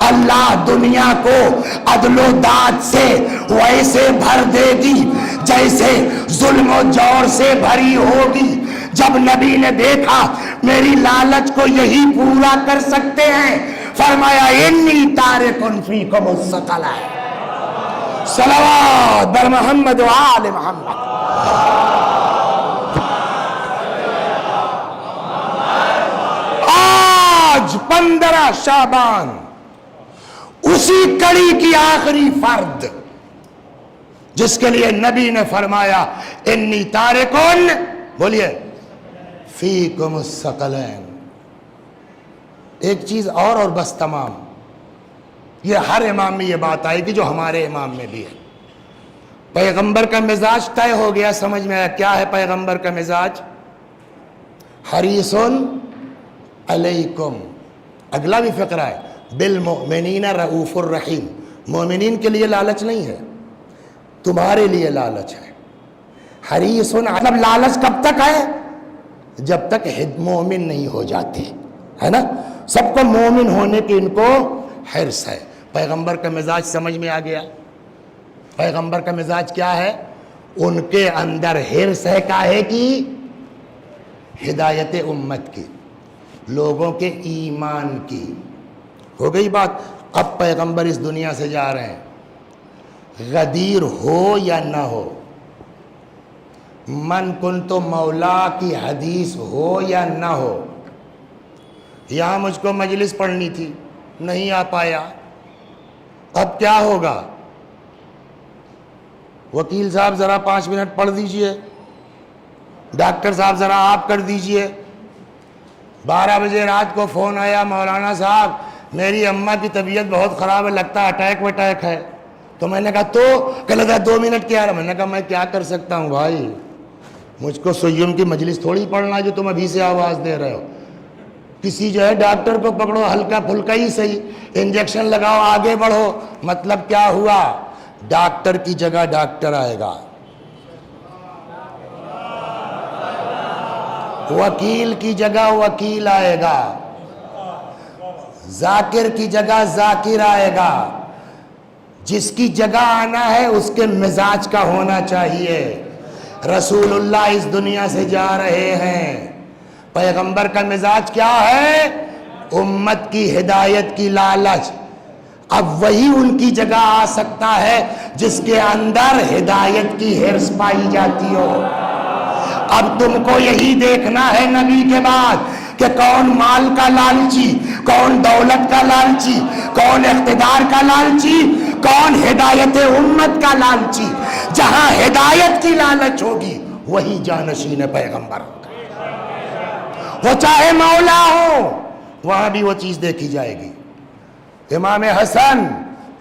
اللہ دنیا کو عدل و داد سے ویسے بھر دے گی جیسے ظلم و جور سے بھری ہوگی۔ جب نبی نے دیکھا میری لالچ کو یہی پورا کر سکتے ہیں، فرمایا انی تارک فیکم الثقلین، صلوات بر محمد و آل محمد۔ آج 15 شعبان، اسی کڑی کی آخری فرد جس کے لیے نبی نے فرمایا انی تارکن، بولیے، فیکم الثقلین۔ ایک چیز اور بس تمام، یہ ہر امام میں یہ بات آئے گی جو ہمارے امام میں بھی ہے۔ پیغمبر کا مزاج طے ہو گیا، سمجھ میں آیا کیا ہے پیغمبر کا مزاج؟ حریص علیکم۔ اگلا بھی فقرہ ہے، بالمؤمنین رؤوف الرحیم۔ مومنین کے لیے لالچ نہیں ہے، تمہارے لیے لالچ ہے۔ حریص، مطلب لالچ کب تک ہے؟ جب تک مومن نہیں ہو جاتے، ہے نا۔ سب کو مومن ہونے کی ان کو حرص ہے۔ پیغمبر کا مزاج سمجھ میں آ گیا؟ پیغمبر کا مزاج کیا ہے؟ ان کے اندر حرص ہے کاہے کی؟ ہدایت امت کی، لوگوں کے ایمان کی۔ ہو گئی بات۔ اب پیغمبر اس دنیا سے جا رہے ہیں، غدیر ہو یا نہ ہو، من کنت مولا کی حدیث ہو یا نہ ہو، یہاں مجھ کو مجلس پڑھنی تھی، نہیں آ پایا، اب کیا ہوگا؟ وکیل صاحب ذرا 5 منٹ پڑھ دیجئے، ڈاکٹر صاحب ذرا آپ کر دیجئے۔ 12 بجے رات کو فون آیا، مولانا صاحب میری اماں کی طبیعت بہت خراب ہے، لگتا ہے اٹیک وٹیک ہے۔ تو میں نے کہا تو کہہ لگا 2 منٹ کیا رہا؟ میں نے کہا میں کیا کر سکتا ہوں بھائی، مجھ کو سیم کی مجلس تھوڑی پڑھنا ہے جو تم ابھی سے آواز دے رہے ہو۔ کسی جو ہے ڈاکٹر کو پکڑو، ہلکا پھلکا ہی صحیح، انجیکشن لگاؤ، آگے بڑھو۔ مطلب کیا ہوا؟ ڈاکٹر کی جگہ ڈاکٹر آئے گا، وکیل کی جگہ وکیل آئے گا، ذاکر کی جگہ ذاکر آئے گا۔ جس کی جگہ آنا ہے اس کے مزاج کا ہونا چاہیے۔ رسول اللہ اس دنیا سے جا رہے ہیں، پیغمبر کا مزاج کیا ہے؟ امت کی ہدایت کی لالچ۔ اب وہی ان کی جگہ آ سکتا ہے جس کے اندر ہدایت کی حرص پائی جاتی ہو۔ اب تم کو یہی دیکھنا ہے نبی کے بعد کہ کون مال کا لالچی، کون دولت کا لالچی، کون اقتدار کا لالچی، کون ہدایت امت کا لالچی۔ جہاں ہدایت کی لالچ ہوگی وہی جانشین پیغمبر ہوگا، وہ چاہے مولا ہو، وہاں بھی وہ چیز دیکھی جائے گی۔ امام حسن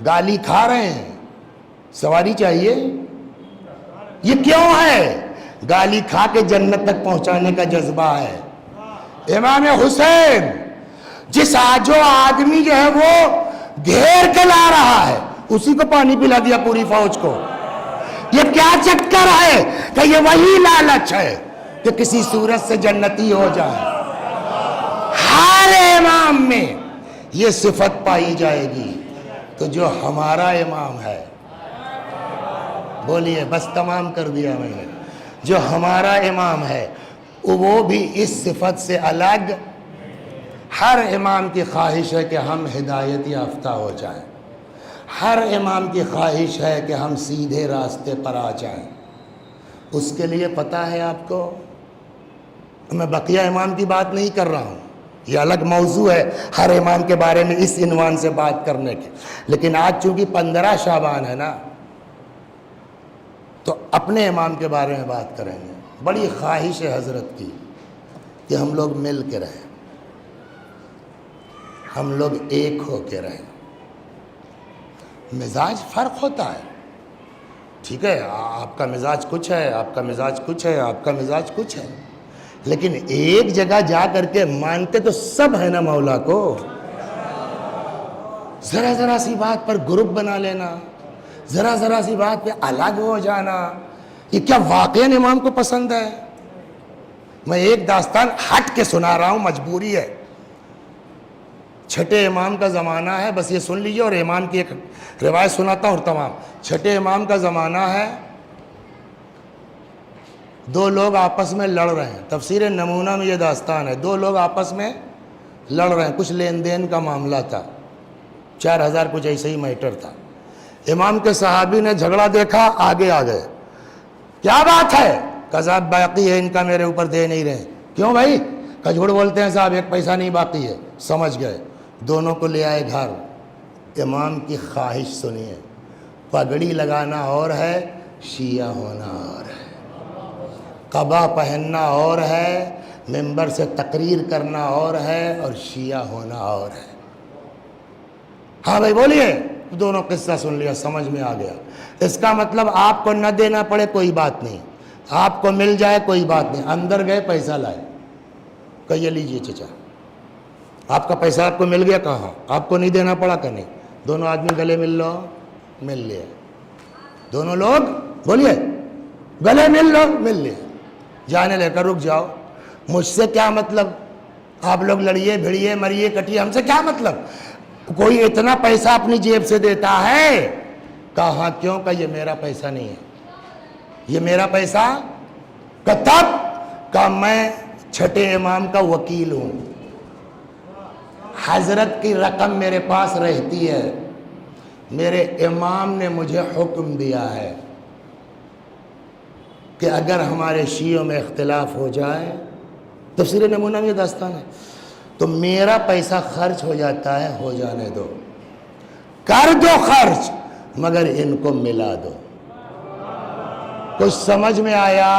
گالی کھا رہے ہیں، سواری چاہیے، یہ کیوں ہے؟ گالی کھا کے جنت تک پہنچانے کا جذبہ ہے۔ امام حسین جس جو آدمی جو ہے وہ گھیر کے لا رہا ہے اسی کو پانی پلا دیا پوری فوج کو۔ یہ کیا چکر ہے کہ یہ وہی لالچ ہے کہ کسی صورت سے جنتی ہو جائے۔ ہر امام میں یہ صفت پائی جائے گی۔ تو جو ہمارا امام ہے، بولیے، بس تمام کر دیا میں نے، جو ہمارا امام ہے وہ بھی اس صفت سے الگ۔ ہر امام کی خواہش ہے کہ ہم ہدایت یافتہ ہو جائیں، ہر امام کی خواہش ہے کہ ہم سیدھے راستے پر آ جائیں۔ اس کے لیے پتہ ہے آپ کو، میں بقیہ امام کی بات نہیں کر رہا ہوں، یہ الگ موضوع ہے ہر امام کے بارے میں اس عنوان سے بات کرنے کے، لیکن آج چونکہ 15 شعبان ہے نا تو اپنے امام کے بارے میں بات کریں گے۔ بڑی خواہش ہے حضرت کی کہ ہم لوگ مل کے رہیں، ہم لوگ ایک ہو کے رہیں۔ مزاج فرق ہوتا ہے، ٹھیک ہے، آپ کا مزاج کچھ ہے، آپ کا مزاج کچھ ہے، آپ کا مزاج کچھ ہے، لیکن ایک جگہ جا کر کے مانتے تو سب ہے نا مولا کو۔ ذرا ذرا سی بات پر گروپ بنا لینا، ذرا ذرا سی بات پہ الگ ہو جانا، یہ کیا واقعاً امام کو پسند ہے؟ میں ایک داستان ہٹ کے سنا رہا ہوں، مجبوری ہے، چھٹے امام کا زمانہ ہے، بس یہ سن لیجئے، اور امام کی ایک روایت سناتا ہوں اور تمام۔ چھٹے امام کا زمانہ ہے، دو لوگ آپس میں لڑ رہے ہیں، تفسیر نمونہ میں یہ داستان ہے، دو لوگ آپس میں لڑ رہے ہیں، کچھ لین دین کا معاملہ تھا، 4000 کچھ ایسے ہی میٹر تھا۔ امام کے صحابی نے جھگڑا دیکھا، آگے آ گئے، کیا بات ہے؟ قضاب باقی ہے ان کا، میرے اوپر دے نہیں رہے۔ کیوں بھائی؟ جھوٹ بولتے ہیں صاحب، ایک پیسہ نہیں باقی ہے۔ سمجھ گئے، دونوں کو لے آئے گھر۔ امام کی خواہش سنیے، پگڑی لگانا اور ہے، شیعہ ہونا اور ہے، قبا پہننا اور ہے، ممبر سے تقریر کرنا اور ہے، اور شیعہ ہونا اور ہے۔ ہاں بھائی بولیے۔ دونوں قصہ سن لیا، سمجھ میں آ گیا۔ اس کا مطلب آپ کو نہ دینا پڑے کوئی بات نہیں، آپ کو مل جائے کوئی بات نہیں۔ اندر گئے، پیسہ لائے، کہیے لیجئے چچا، آپ کا پیسہ آپ کو مل گیا، کہاں آپ کو نہیں دینا پڑا کہ نہیں؟ دونوں آدمی گلے مل لو، مل لیا، دونوں لوگ بولیے گلے مل لو، مل لیا۔ جانے لے کر رک جاؤ، مجھ سے کیا مطلب، آپ لوگ لڑیے بھیڑیے مریے کٹیے، ہم سے کیا مطلب؟ کوئی اتنا پیسہ اپنی جیب سے دیتا ہے؟ کہا کیوں؟ کہ یہ میرا پیسہ نہیں ہے، یہ میرا پیسہ تب کہ میں چھٹے امام کا وکیل ہوں، حضرت کی رقم میرے پاس رہتی ہے، میرے امام نے مجھے حکم دیا ہے کہ اگر ہمارے شیعوں میں اختلاف ہو جائے، تفسیر نمونہ میں یہ داستان ہے، تو میرا پیسہ خرچ ہو جاتا ہے، ہو جانے دو، کر دو خرچ، مگر ان کو ملا دو۔ کچھ سمجھ میں آیا؟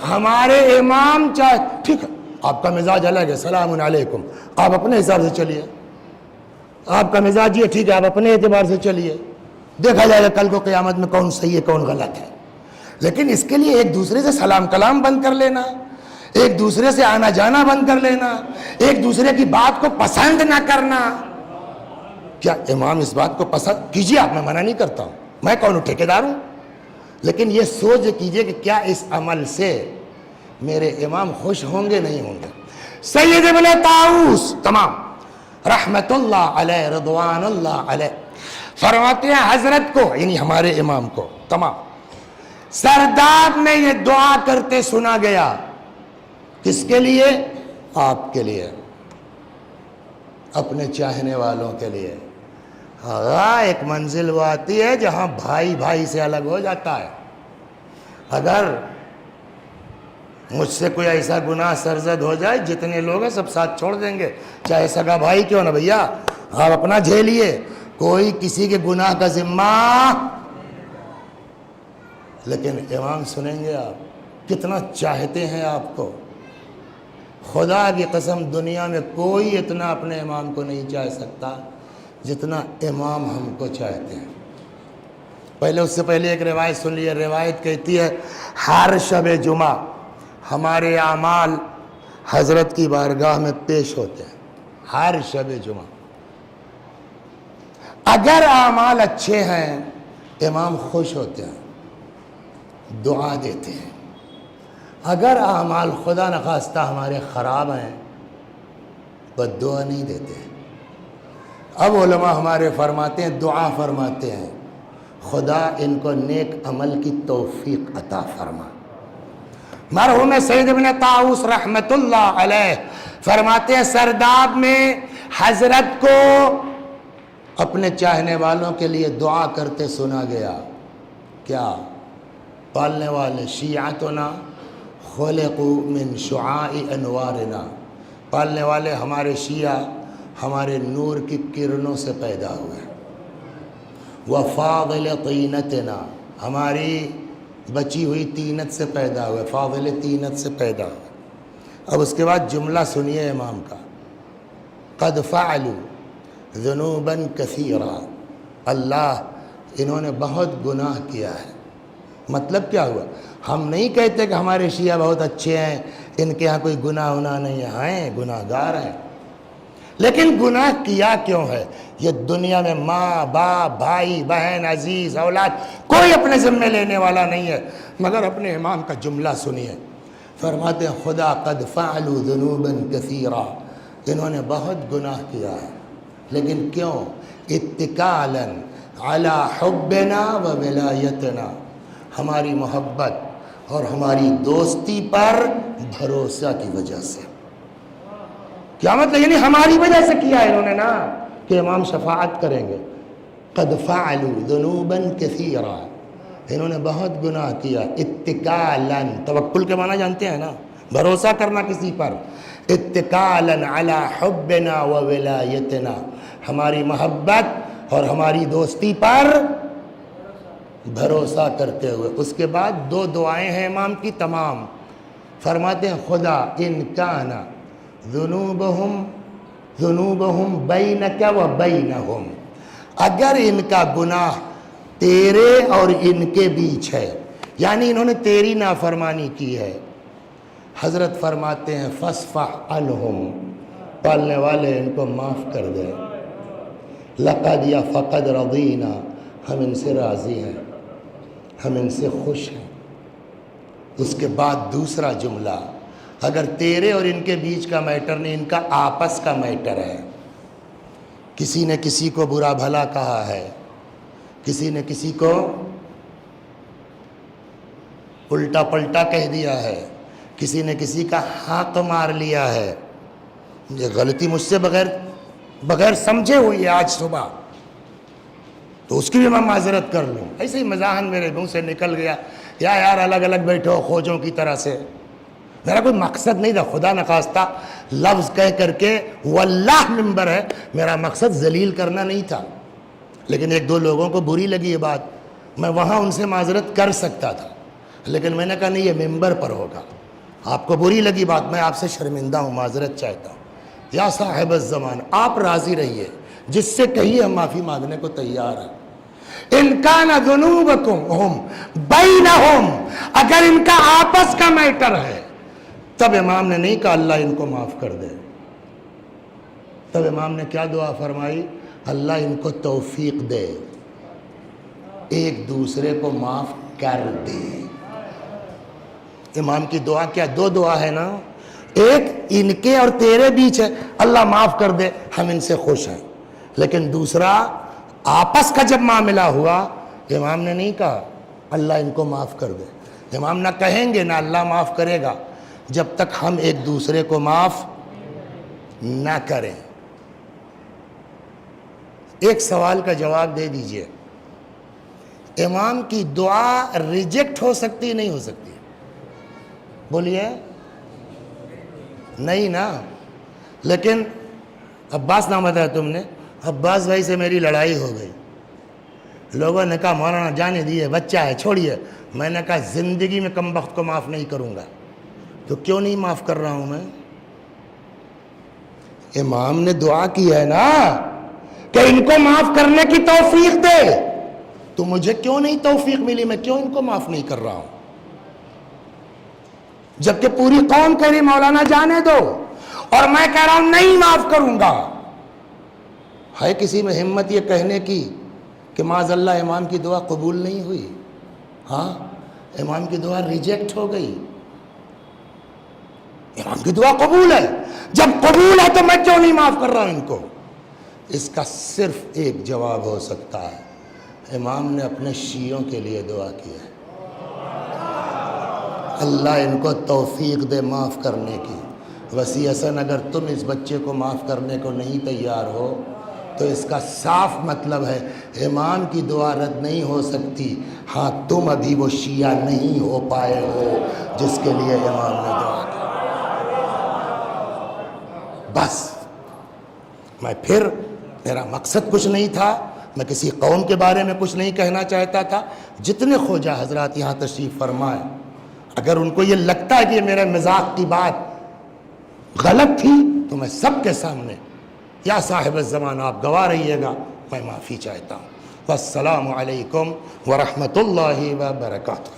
ہمارے امام چاہے ٹھیک ہے، آپ کا مزاج الگ ہے، سلام علیکم، آپ اپنے حساب سے چلیے، آپ کا مزاج یہ ٹھیک ہے، آپ اپنے اعتبار سے چلیے، دیکھا جائے گا کل کو قیامت میں کون صحیح ہے کون غلط ہے۔ لیکن اس کے لیے ایک دوسرے سے سلام کلام بند کر لینا، ایک دوسرے سے آنا جانا بند کر لینا، ایک دوسرے کی بات کو پسند نہ کرنا، کیا امام اس بات کو پسند کیجیے؟ آپ، میں منع نہیں کرتا ہوں، میں کون ہوں، ٹھیکیدار ہوں، لیکن یہ سوچ کیجئے کہ کیا اس عمل سے میرے امام خوش ہوں گے نہیں ہوں گے؟ سید ابن طاؤس تمام رحمت اللہ علیہ رضوان اللہ علیہ فرماتے ہیں حضرت کو، یعنی ہمارے امام کو، تمام سرداب میں یہ دعا کرتے سنا گیا. کس کے لیے؟ آپ کے لیے، اپنے چاہنے والوں کے لیے. ایک منزل وہ آتی ہے جہاں بھائی بھائی سے الگ ہو جاتا ہے. اگر مجھ سے کوئی ایسا گناہ سرزد ہو جائے، جتنے لوگ ہیں سب ساتھ چھوڑ دیں گے، چاہے سگا بھائی کیوں نہ. بھیا آپ اپنا جھیلیے، کوئی کسی کے گناہ کا ذمہ. لیکن امام سنیں گے آپ کتنا چاہتے ہیں آپ کو. خدا کی قسم دنیا میں کوئی اتنا اپنے امام کو نہیں چاہ سکتا جتنا امام ہم کو چاہتے ہیں. اس سے پہلے ایک روایت سن لیے. روایت کہتی ہے ہر شب جمعہ ہمارے اعمال حضرت کی بارگاہ میں پیش ہوتے ہیں. ہر شب جمعہ اگر اعمال اچھے ہیں امام خوش ہوتے ہیں، دعا دیتے ہیں. اگر اعمال خدا نخواستہ ہمارے خراب ہیں تو دعا نہیں دیتے. اب علماء ہمارے فرماتے ہیں، دعا فرماتے ہیں خدا ان کو نیک عمل کی توفیق عطا فرما. مرحوم سید ابن طاؤس رحمت اللہ علیہ فرماتے ہیں سرداب میں حضرت کو اپنے چاہنے والوں کے لیے دعا کرتے سنا گیا. کیا؟ پالنے والے شیعتنا خلقوا من شعاع انوارنا، پالنے والے ہمارے شیعہ ہمارے نور کی کرنوں سے پیدا ہوئے. وفاضل طینتنا، ہماری بچی ہوئی طینت سے پیدا ہوئے، فاضل طینت سے پیدا ہوئے. اب اس کے بعد جملہ سنیے امام کا، قد فعلوا ذنوبا کثیرا، اللہ انہوں نے بہت گناہ کیا ہے. مطلب کیا ہوا؟ ہم نہیں کہتے کہ ہمارے شیعہ بہت اچھے ہیں، ان کے ہاں کوئی گناہ نہیں ہے. ہیں گناہ گار ہیں، لیکن گناہ کیا کیوں ہے؟ یہ دنیا میں ماں باپ بھائی بہن عزیز اولاد کوئی اپنے ذمہ لینے والا نہیں ہے. مگر اپنے امام کا جملہ سنیے. فرماتے ہیں خدا قد فعلوا ذنوبا کثیرا، انہوں نے بہت گناہ کیا ہے، لیکن کیوں؟ اتکالا علی حبنا و ولایتنا، ہماری محبت اور ہماری دوستی پر بھروسہ کی وجہ سے. کیا مطلب؟ یعنی ہماری وجہ سے کیا ہے انہوں نے نا، کہ امام شفاعت کریں گے. قد فعلوا ذنوبا کثیرا، انہوں نے بہت گناہ کیا. اتکالا، توکل کے معنی جانتے ہیں نا، بھروسہ کرنا کسی پر. اتکالا علی حبنا و ولایتنا، ہماری محبت اور ہماری دوستی پر بھروسہ کرتے ہوئے. اس کے بعد دو دعائیں ہیں امام کی تمام. فرماتے ہیں خدا ان کان ذنوبہم بینک و بینہم، اگر ان کا گناہ تیرے اور ان کے بیچ ہے، یعنی انہوں نے تیری نافرمانی کی ہے، حضرت فرماتے ہیں فاصفح عنہم، پالنے والے ان کو معاف کر دے. لقد یا فقد رضینا، ہم ان سے راضی ہیں، ہم ان سے خوش ہیں. اس کے بعد دوسرا جملہ، اگر تیرے اور ان کے بیچ کا میٹر نہیں، ان کا آپس کا میٹر ہے، کسی نے کسی کو برا بھلا کہا ہے، کسی نے کسی کو الٹا پلٹا کہہ دیا ہے، کسی نے کسی کا حق مار لیا ہے، یہ غلطی مجھ سے بغیر سمجھے ہوئی ہے آج صبح، تو اس کی بھی میں معذرت کر لوں. ایسے ہی مزاحن میرے منہ سے نکل گیا، یار الگ الگ بیٹھو خوجوں کی طرح سے. میرا کوئی مقصد نہیں تھا، خدا نخواستہ لفظ کہہ کر کے واللہ ممبر ہے، میرا مقصد ذلیل کرنا نہیں تھا. لیکن ایک دو لوگوں کو بری لگی یہ بات، میں وہاں ان سے معذرت کر سکتا تھا، لیکن میں نے کہا نہیں، یہ ممبر پر ہوگا. آپ کو بری لگی بات، میں آپ سے شرمندہ ہوں، معذرت چاہتا ہوں. یا صاحب الزمان، آپ راضی رہیے، جس سے کہیے ہم معافی مانگنے کو تیار ہیں. ان کان ذنوبکم بینہم، اگر ان کا آپس کا میٹر ہے، تب امام نے نہیں کہا اللہ ان کو معاف کر دے. تب امام نے کیا دعا فرمائی؟ اللہ ان کو توفیق دے، ایک دوسرے کو معاف کر دے. امام کی دعا کیا؟ دو دعا ہے نا، ایک ان کے اور تیرے بیچ ہے، اللہ معاف کر دے، ہم ان سے خوش ہیں. لیکن دوسرا آپس کا جب معاملہ ہوا، امام نے نہیں کہا اللہ ان کو معاف کر دے. امام نہ کہیں گے نہ اللہ معاف کرے گا جب تک ہم ایک دوسرے کو معاف نہ کریں. ایک سوال کا جواب دے دیجئے, امام کی دعا ریجیکٹ ہو سکتی نہیں ہو سکتی؟ بولیے. نہیں نا. لیکن عباس نام بتایا تم نے, عباس بھائی سے میری لڑائی ہو گئی, لوگوں نے کہا مولانا جانے دیے, بچہ ہے چھوڑیے. میں نے کہا زندگی میں کم بخت کو معاف نہیں کروں گا. تو کیوں نہیں معاف کر رہا ہوں میں؟ امام نے دعا کی ہے نا کہ ان کو معاف کرنے کی توفیق دے, تو مجھے کیوں نہیں توفیق ملی؟ میں کیوں ان کو معاف نہیں کر رہا ہوں؟ جبکہ پوری قوم کہہ رہی مولانا جانے دو, اور میں کہہ رہا ہوں نہیں معاف کروں گا. ہے کسی میں ہمت یہ کہنے کی کہ معاذ اللہ امام کی دعا قبول نہیں ہوئی؟ ہاں, امام کی دعا ریجیکٹ ہو گئی. امام کی دعا قبول ہے. جب قبول ہے تو میں کیوں نہیں معاف کر رہا ہوں ان کو؟ اس کا صرف ایک جواب ہو سکتا ہے, امام نے اپنے شیعوں کے لیے دعا کی ہے, اللہ ان کو توفیق دے معاف کرنے کی. وسیع حسن اگر تم اس بچے کو معاف کرنے کو نہیں تیار ہو تو اس کا صاف مطلب ہے امام کی دعا رد نہیں ہو سکتی. ہاں, تم ابھی وہ شیعہ نہیں ہو پائے ہو جس کے لیے امام نے دعا کی. بس میں پھر, میرا مقصد کچھ نہیں تھا, میں کسی قوم کے بارے میں کچھ نہیں کہنا چاہتا تھا. جتنے خواجہ حضرات یہاں تشریف فرمائے, اگر ان کو یہ لگتا ہے کہ یہ میرے مذاق کی بات غلط تھی تو میں سب کے سامنے, یا صاحب الزمان آپ گواہ رہیے گا, میں معافی چاہتا ہوں. والسلام علیکم ورحمۃ اللہ وبرکاتہ.